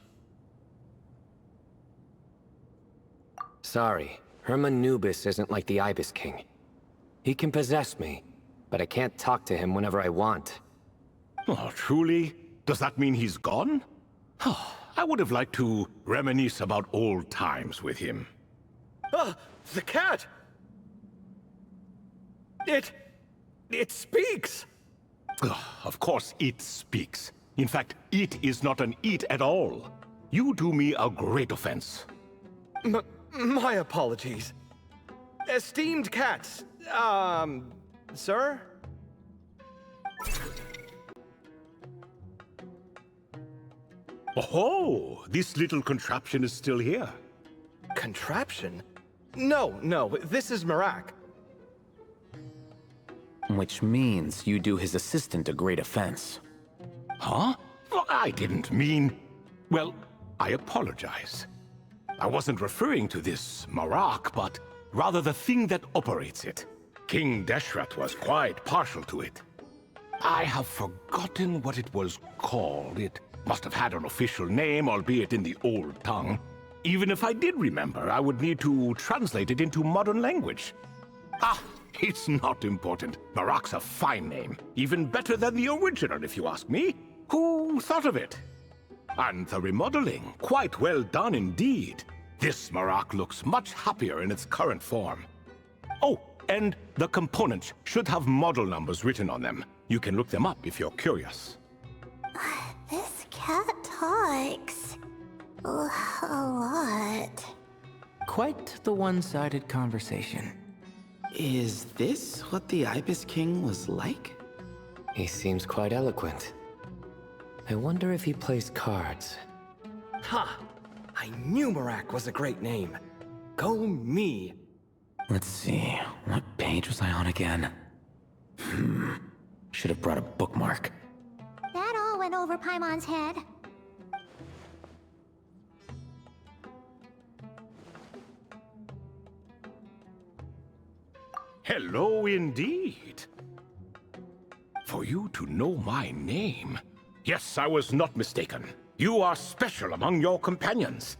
Speaker 6: Sorry, Hermanubis isn't like the Ibis King. He can possess me, but I can't talk to him whenever I want.
Speaker 9: Oh, truly? Does that mean he's gone? I would have liked to reminisce about old times with him.
Speaker 7: Ah, the cat! It speaks!
Speaker 9: Of course it speaks. In fact, it is not an it at all. You do me a great offense.
Speaker 7: My apologies. Esteemed cats, sir?
Speaker 9: Oh, this little contraption is still here.
Speaker 7: Contraption? No, this is Marak.
Speaker 8: Which means you do his assistant a great offense.
Speaker 9: Huh? Well, I didn't mean... Well, I apologize. I wasn't referring to this Marak, but rather the thing that operates it. King Deshret was quite partial to it. I have forgotten what it was called. It must have had an official name, albeit in the old tongue. Even if I did remember, I would need to translate it into modern language. It's not important. Marak's a fine name. Even better than the original, if you ask me. Who thought of it? And the remodeling, quite well done indeed. This Marak looks much happier in its current form. Oh, and the components should have model numbers written on them. You can look them up if you're curious.
Speaker 5: This cat talks a lot.
Speaker 2: Quite the one-sided conversation.
Speaker 3: Is this what the Ibis King was like?
Speaker 6: He seems quite eloquent. I wonder if he plays cards.
Speaker 7: Ha! I knew Marak was a great name. Go me!
Speaker 8: Let's see, what page was I on again? Should have brought a bookmark.
Speaker 1: That all went over Paimon's head.
Speaker 9: Hello indeed. For you to know my name. Yes, I was not mistaken. You are special among your companions.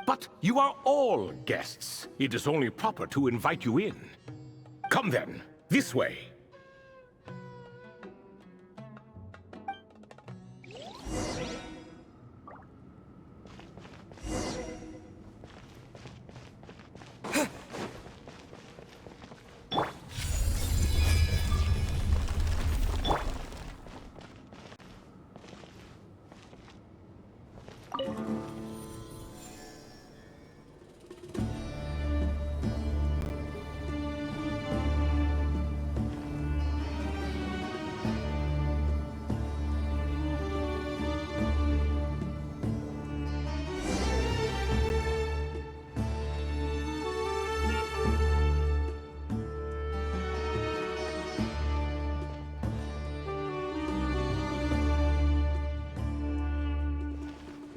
Speaker 9: But you are all guests. It is only proper to invite you in. Come then, this way.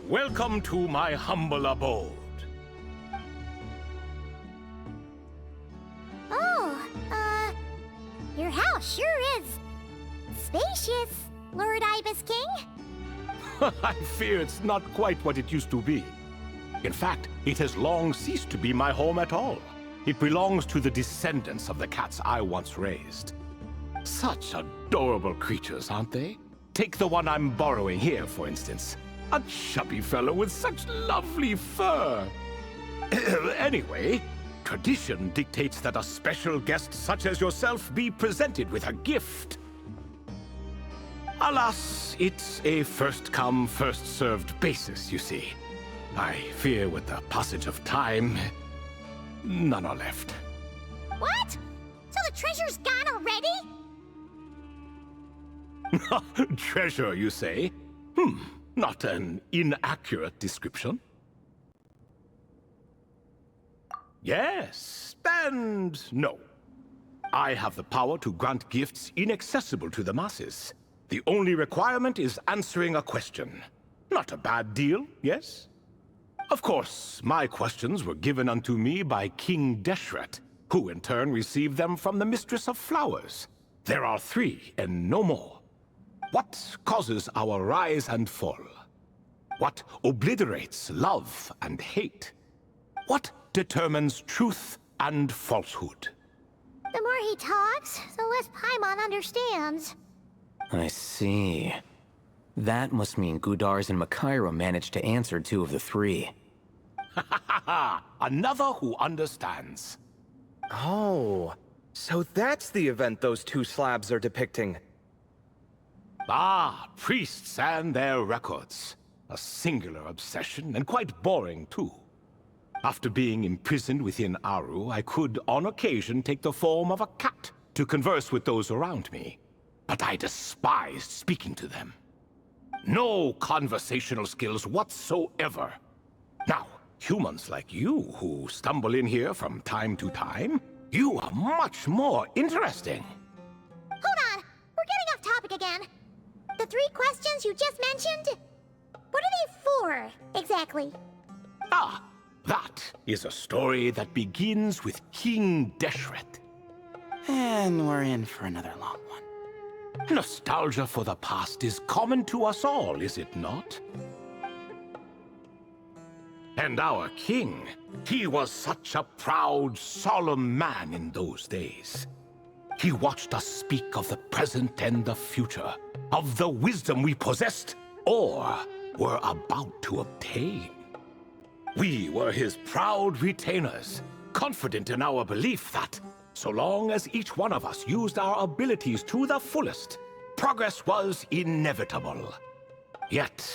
Speaker 9: Welcome to my humble abode.
Speaker 1: Oh, your house sure is spacious, Lord Ibis King.
Speaker 9: I fear it's not quite what it used to be. In fact, it has long ceased to be my home at all. It belongs to the descendants of the cats I once raised. Such adorable creatures, aren't they? Take the one I'm borrowing here, for instance. A chubby fellow with such lovely fur. Anyway, tradition dictates that a special guest such as yourself be presented with a gift. Alas, it's a first-come, first-served basis, you see. I fear with the passage of time, none are left.
Speaker 1: What? So the treasure's gone already?
Speaker 9: Treasure, you say? Not an inaccurate description. Yes, and no. I have the power to grant gifts inaccessible to the masses. The only requirement is answering a question. Not a bad deal, yes? Of course, my questions were given unto me by King Deshret, who in turn received them from the Mistress of Flowers. There are 3, and no more. What causes our rise and fall? What obliterates love and hate? What determines truth and falsehood?
Speaker 1: The more he talks, the less Paimon understands.
Speaker 8: I see. That must mean Gudars and Makaira managed to answer 2 of the 3.
Speaker 9: Another who understands.
Speaker 7: Oh, so that's the event those 2 slabs are depicting.
Speaker 9: Ah, priests and their records. A singular obsession, and quite boring too. After being imprisoned within Aru, I could, on occasion, take the form of a cat to converse with those around me. But I despised speaking to them. No conversational skills whatsoever. Now, humans like you who stumble in here from time to time, you are much more interesting.
Speaker 1: Hold on, we're getting off topic again. The 3 questions you just mentioned? What are they for, exactly?
Speaker 9: Ah, that is a story that begins with King Deshret.
Speaker 3: And we're in for another long one.
Speaker 9: Nostalgia for the past is common to us all, is it not? And our king, he was such a proud, solemn man in those days. He watched us speak of the present and the future, of the wisdom we possessed or were about to obtain. We were his proud retainers, confident in our belief that, so long as each one of us used our abilities to the fullest, progress was inevitable. Yet,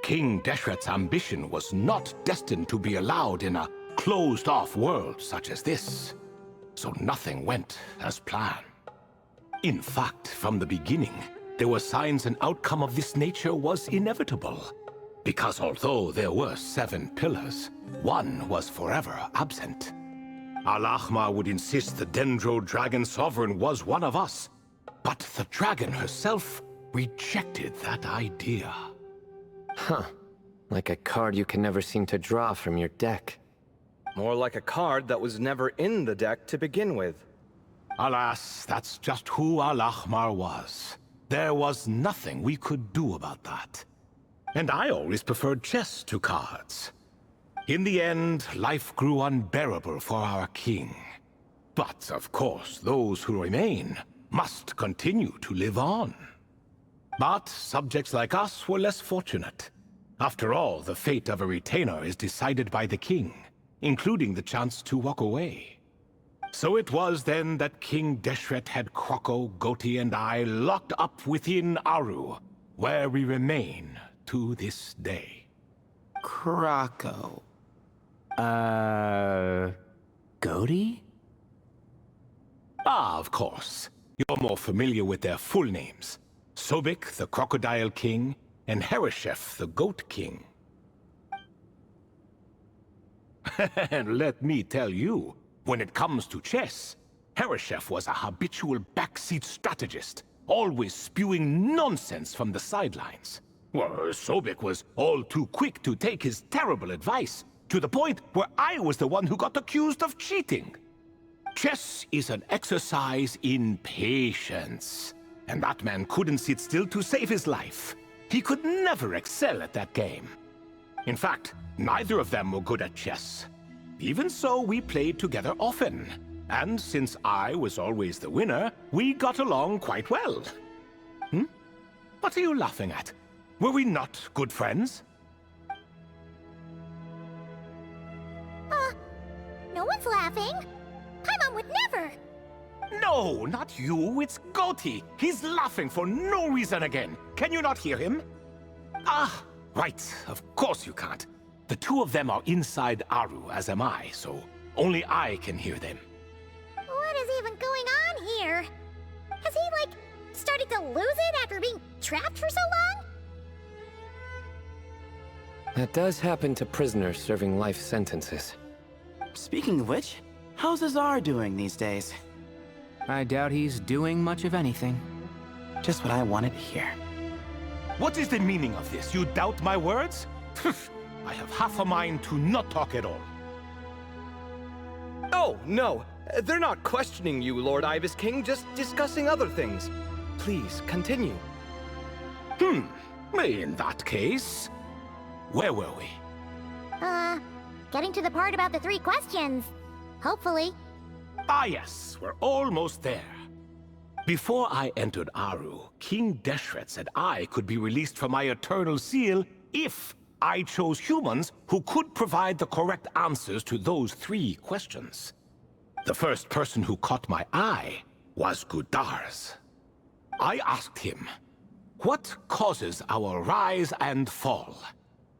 Speaker 9: King Deshret's ambition was not destined to be allowed in a closed-off world such as this. So nothing went as planned. In fact, from the beginning, there were signs an outcome of this nature was inevitable. Because although there were 7 pillars, one was forever absent. Al-Ahmar would insist the Dendro Dragon Sovereign was one of us, but the dragon herself rejected that idea.
Speaker 6: Huh. Like a card you can never seem to draw from your deck.
Speaker 7: More like a card that was never in the deck to begin with.
Speaker 9: Alas, that's just who Al-Ahmar was. There was nothing we could do about that. And I always preferred chess to cards. In the end, life grew unbearable for our king. But, of course, those who remain must continue to live on. But subjects like us were less fortunate. After all, the fate of a retainer is decided by the king, including the chance to walk away. So it was then that King Deshret had Kroko, Goti, and I locked up within Aru, where we remain to this day.
Speaker 3: Kroko.
Speaker 2: Goti?
Speaker 9: Ah, of course. You're more familiar with their full names. Sobek, the Crocodile King, and Hereshef, the Goat King. And let me tell you, when it comes to chess, Hereshef was a habitual backseat strategist, always spewing nonsense from the sidelines. Well, Sobek was all too quick to take his terrible advice, to the point where I was the one who got accused of cheating. Chess is an exercise in patience, and that man couldn't sit still to save his life. He could never excel at that game. In fact, neither of them were good at chess. Even so, we played together often, and since I was always the winner, we got along quite well. What are you laughing at? Were we not good friends?
Speaker 1: No one's laughing. Paimon would never.
Speaker 9: No, not you. It's Goatee. He's laughing for no reason again. Can you not hear him? Ah, right. Of course you can't. The two of them are inside Aru, as am I, so only I can hear them.
Speaker 1: What is even going on here? Has he, like, started to lose it after being trapped for so long?
Speaker 6: That does happen to prisoners serving life sentences.
Speaker 3: Speaking of which, how's Azar doing these days?
Speaker 2: I doubt he's doing much of anything.
Speaker 3: Just what I wanted to hear.
Speaker 9: What is the meaning of this? You doubt my words? I have half a mind to not talk at all.
Speaker 7: Oh, no. They're not questioning you, Lord Ibis King, just discussing other things. Please, continue.
Speaker 9: In that case, where were we?
Speaker 1: Getting to the part about the 3 questions. Hopefully.
Speaker 9: Ah yes, we're almost there. Before I entered Aru, King Deshret said I could be released from my eternal seal if I chose humans who could provide the correct answers to those 3 questions. The first person who caught my eye was Gudars. I asked him, "What causes our rise and fall?"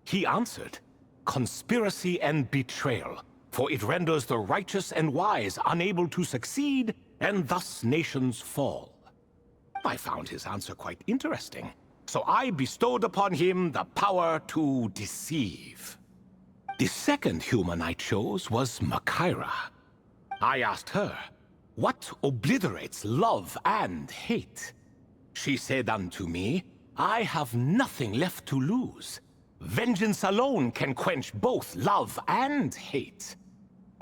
Speaker 9: He answered, "Conspiracy and betrayal, for it renders the righteous and wise unable to succeed, and thus nations fall." I found his answer quite interesting, so I bestowed upon him the power to deceive. The second human I chose was Makaira. I asked her, "What obliterates love and hate?" She said unto me, "I have nothing left to lose. Vengeance alone can quench both love and hate."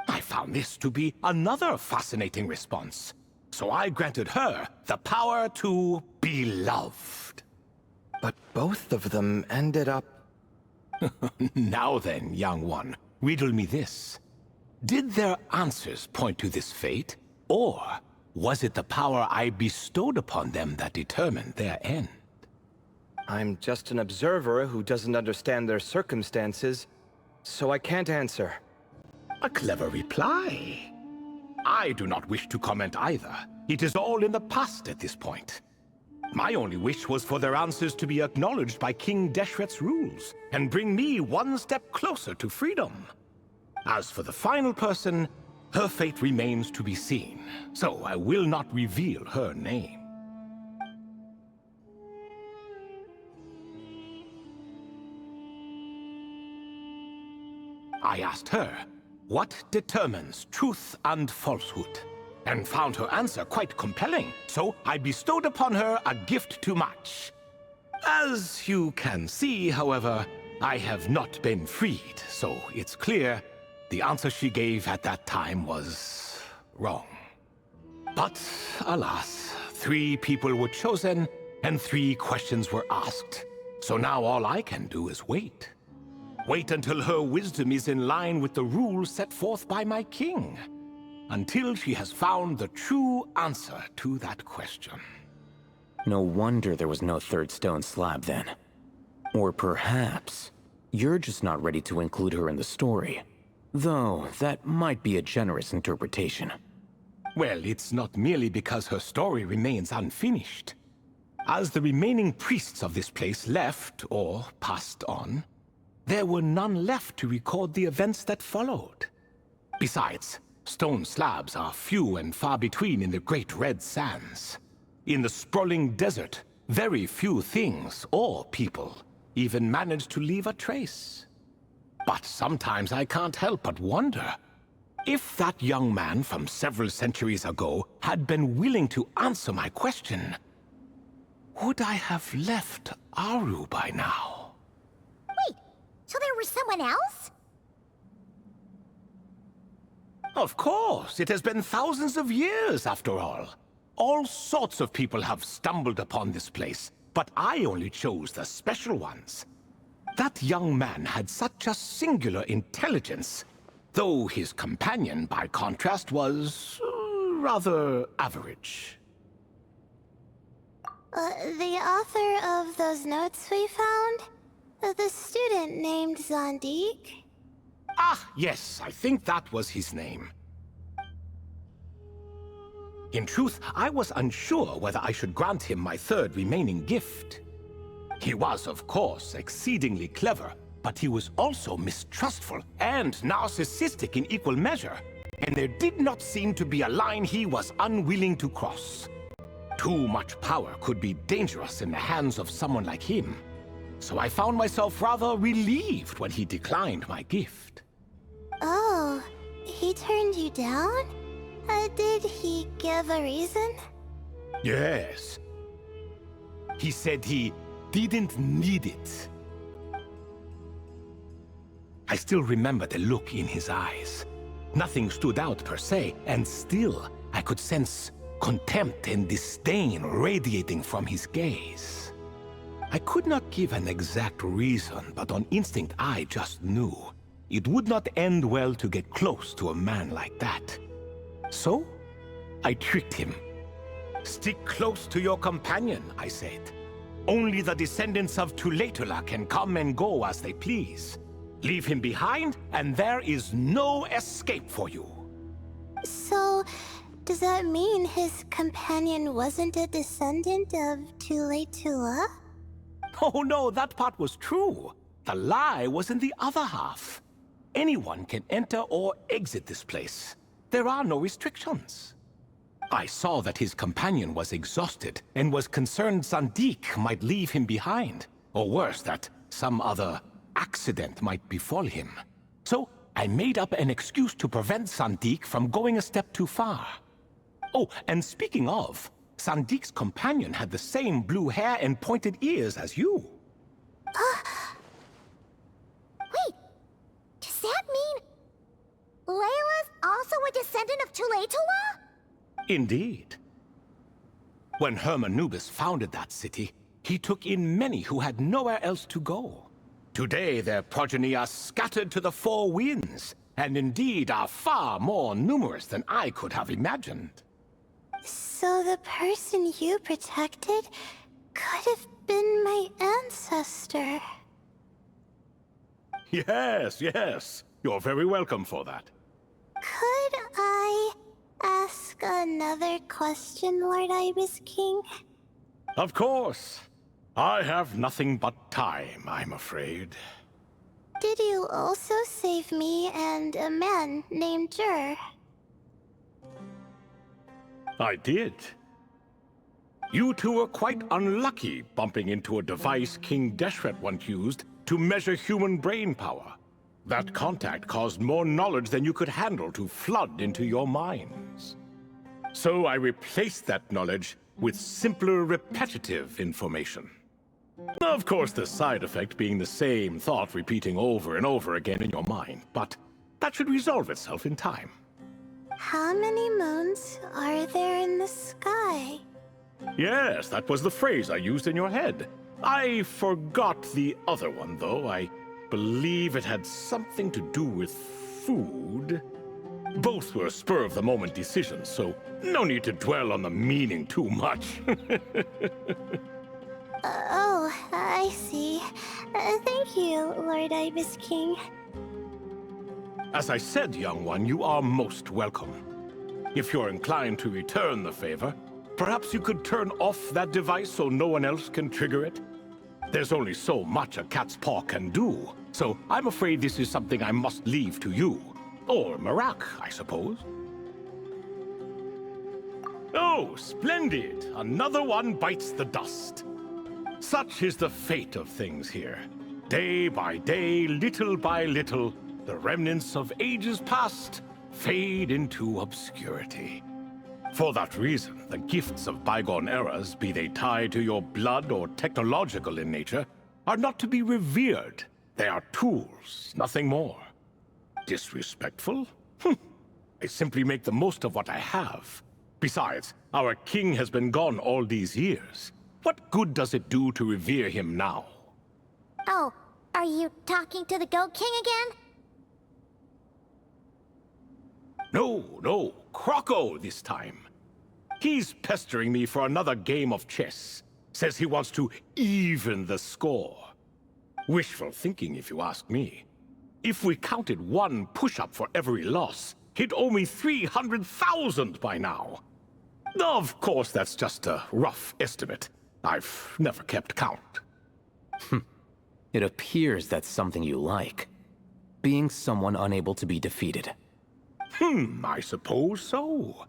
Speaker 9: I found this to be another fascinating response, so I granted her the power to be loved.
Speaker 7: But both of them ended up...
Speaker 9: Now then, young one, riddle me this. Did their answers point to this fate, or was it the power I bestowed upon them that determined their end?
Speaker 7: I'm just an observer who doesn't understand their circumstances, so I can't answer.
Speaker 9: A clever reply. I do not wish to comment either. It is all in the past at this point. My only wish was for their answers to be acknowledged by King Deshret's rules, and bring me one step closer to freedom. As for the final person, her fate remains to be seen, so I will not reveal her name. I asked her, "What determines truth and falsehood?" and found her answer quite compelling, so I bestowed upon her a gift to match. As you can see, however, I have not been freed, so it's clear the answer she gave at that time was wrong. But alas, 3 people were chosen and 3 questions were asked, so now all I can do is wait. Wait until her wisdom is in line with the rules set forth by my king. Until she has found the true answer to that question.
Speaker 8: No wonder there was no 3rd stone slab then. Or perhaps you're just not ready to include her in the story. Though, that might be a generous interpretation.
Speaker 9: Well, it's not merely because her story remains unfinished. As the remaining priests of this place left, or passed on, there were none left to record the events that followed. Besides, stone slabs are few and far between in the Great Red Sands. In the sprawling desert, very few things or people even manage to leave a trace. But sometimes I can't help but wonder, if that young man from several centuries ago had been willing to answer my question, would I have left Aru by now?
Speaker 1: Wait, so there was someone else?
Speaker 9: Of course, it has been thousands of years after all. All sorts of people have stumbled upon this place, but I only chose the special ones. That young man had such a singular intelligence, though his companion, by contrast, was rather average.
Speaker 5: The author of those notes we found? The student named Zondik?
Speaker 9: Ah, yes, I think that was his name. In truth, I was unsure whether I should grant him my third remaining gift. He was, of course, exceedingly clever, but he was also mistrustful and narcissistic in equal measure, and there did not seem to be a line he was unwilling to cross. Too much power could be dangerous in the hands of someone like him, so I found myself rather relieved when he declined my gift.
Speaker 5: Oh, he turned you down? Did he give a reason?
Speaker 9: Yes. He said he didn't need it. I still remember the look in his eyes. Nothing stood out per se, and still I could sense contempt and disdain radiating from his gaze. I could not give an exact reason, but on instinct I just knew it would not end well to get close to a man like that. So, I tricked him. "Stick close to your companion," I said. "Only the descendants of Tulatula can come and go as they please. Leave him behind, and there is no escape for you."
Speaker 5: So, does that mean his companion wasn't a descendant of Tulatula?
Speaker 9: Oh no, that part was true. The lie was in the other half. Anyone can enter or exit this place. There are no restrictions. I saw that his companion was exhausted and was concerned Sandik might leave him behind, or worse, that some other accident might befall him. So I made up an excuse to prevent Sandik from going a step too far. Oh, and speaking of, Sandik's companion had the same blue hair and pointed ears as you.
Speaker 1: Wait, does that mean Layla's also a descendant of Tulatula?
Speaker 9: Indeed. When Hermanubis founded that city, he took in many who had nowhere else to go. Today their progeny are scattered to the four winds, and indeed are far more numerous than I could have imagined.
Speaker 5: So the person you protected could have been my ancestor.
Speaker 9: Yes, yes. You're very welcome for that.
Speaker 5: Could I ask another question, Lord Ibis King?
Speaker 9: Of course. I have nothing but time, I'm afraid.
Speaker 5: Did you also save me and a man named Jur?
Speaker 9: I did. You two were quite unlucky bumping into a device King Deshret once used to measure human brain power. That contact caused more knowledge than you could handle to flood into your minds. So I replaced that knowledge with simpler, repetitive information. Of course, the side effect being the same thought repeating over and over again in your mind, but that should resolve itself in time.
Speaker 5: How many moons are there in the sky?
Speaker 9: Yes, that was the phrase I used in your head. I forgot the other one, though. I believe it had something to do with food. Both were spur-of-the-moment decisions, so no need to dwell on the meaning too much.
Speaker 5: Oh, I see. Thank you, Lord Ibis King.
Speaker 9: As I said, young one, you are most welcome. If you're inclined to return the favor, perhaps you could turn off that device so no one else can trigger it? There's only so much a cat's paw can do, so I'm afraid this is something I must leave to you. Or Marak, I suppose. Oh, splendid! Another one bites the dust. Such is the fate of things here. Day by day, little by little, the remnants of ages past fade into obscurity. For that reason, the gifts of bygone eras, be they tied to your blood or technological in nature, are not to be revered. They are tools, nothing more. Disrespectful? I simply make the most of what I have. Besides, our king has been gone all these years. What good does it do to revere him now?
Speaker 1: Oh, are you talking to the Goat King again?
Speaker 9: No, Croco this time. He's pestering me for another game of chess. Says he wants to even the score. Wishful thinking, if you ask me. If we counted one push-up for every loss, he'd owe me 300,000 by now. Of course, that's just a rough estimate. I've never kept count.
Speaker 8: It appears that's something you like. Being someone unable to be defeated.
Speaker 9: I suppose so.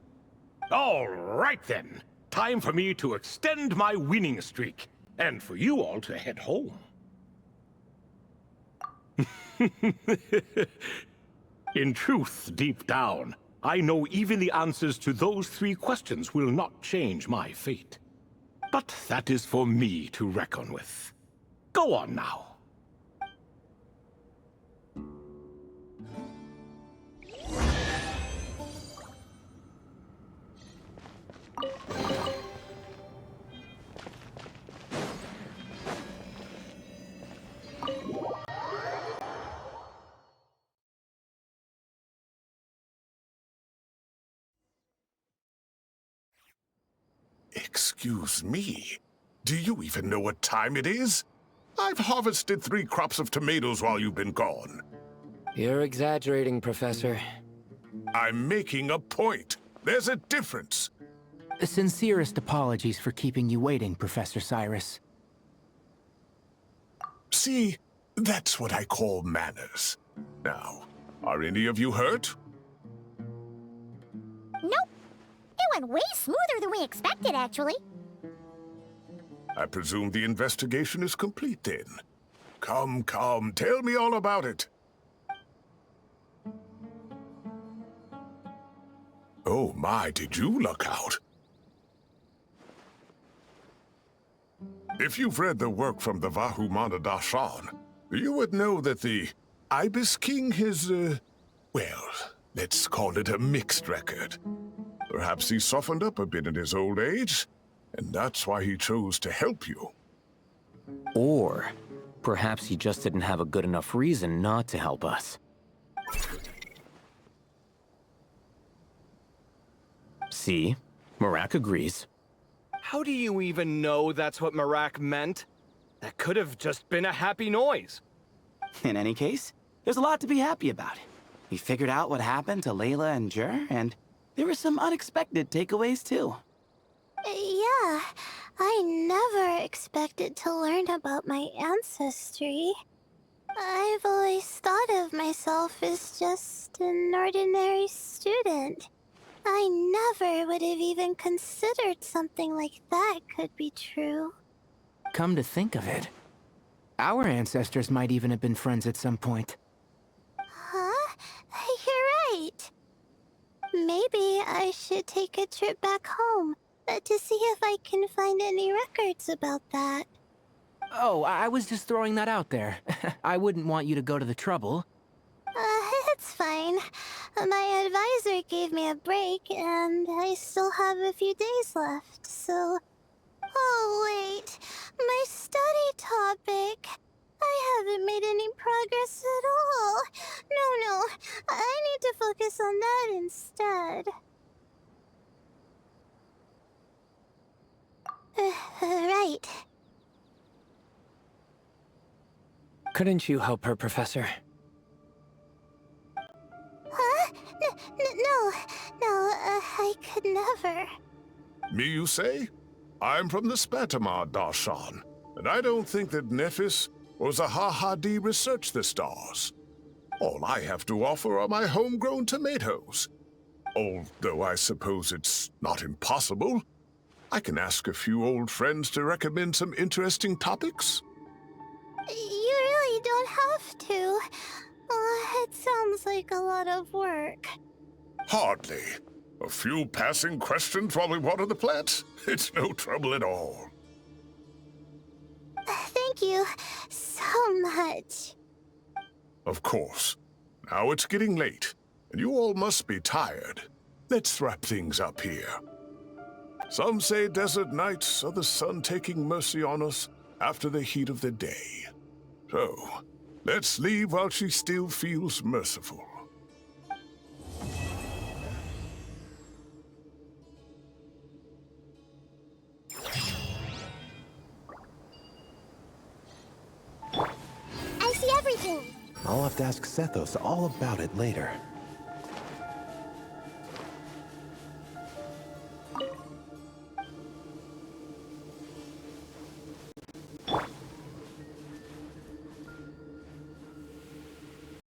Speaker 9: All right then. Time for me to extend my winning streak, and for you all to head home. In truth, deep down, I know even the answers to those 3 questions will not change my fate. But that is for me to reckon with. Go on now.
Speaker 10: Excuse me. Do you even know what time it is? I've harvested 3 crops of tomatoes while you've been gone.
Speaker 6: You're exaggerating, Professor.
Speaker 10: I'm making a point. There's a difference.
Speaker 2: Sincerest apologies for keeping you waiting, Professor Cyrus.
Speaker 10: See, that's what I call manners. Now, are any of you hurt?
Speaker 1: Nope. It went way smoother than we expected, actually.
Speaker 10: I presume the investigation is complete then. Come, tell me all about it. Oh my, did you luck out? If you've read the work from the Vahumana Dashan, you would know that the Ibis King has, well, let's call it a mixed record. Perhaps he softened up a bit in his old age, and that's why he chose to help you.
Speaker 8: Or perhaps he just didn't have a good enough reason not to help us. See? Marak agrees.
Speaker 7: How do you even know that's what Marak meant? That could have just been a happy noise.
Speaker 3: In any case, there's a lot to be happy about. We figured out what happened to Layla and Jur, and there were some unexpected takeaways too.
Speaker 5: Yeah, I never expected to learn about my ancestry. I've always thought of myself as just an ordinary student. I never would have even considered something like that could be true.
Speaker 2: Come to think of it, our ancestors might even have been friends at some point.
Speaker 5: Huh? You're right. Maybe I should take a trip back home to see if I can find any records about that.
Speaker 2: Oh, I was just throwing that out there. I wouldn't want you to go to the trouble.
Speaker 5: It's fine. My advisor gave me a break, and I still have a few days left, so... Oh, wait. My study topic. I haven't made any progress at all. No. I need to focus on that instead. Right.
Speaker 6: Couldn't you help her, Professor?
Speaker 5: Huh? No, I could never.
Speaker 10: Me, you say? I'm from the Spatamar Darshan, and I don't think that Nephis or Zahahadi researched the stars. All I have to offer are my homegrown tomatoes. Although I suppose it's not impossible. I can ask a few old friends to recommend some interesting topics.
Speaker 5: You really don't have to. It sounds like a lot of work.
Speaker 10: Hardly. A few passing questions while we water the plants? It's no trouble at all.
Speaker 5: Thank you so much.
Speaker 10: Of course. Now it's getting late, and you all must be tired. Let's wrap things up here. Some say desert nights are the sun taking mercy on us after the heat of the day. So, let's leave while she still feels merciful.
Speaker 1: I see everything.
Speaker 4: I'll have to ask Sethos all about it later.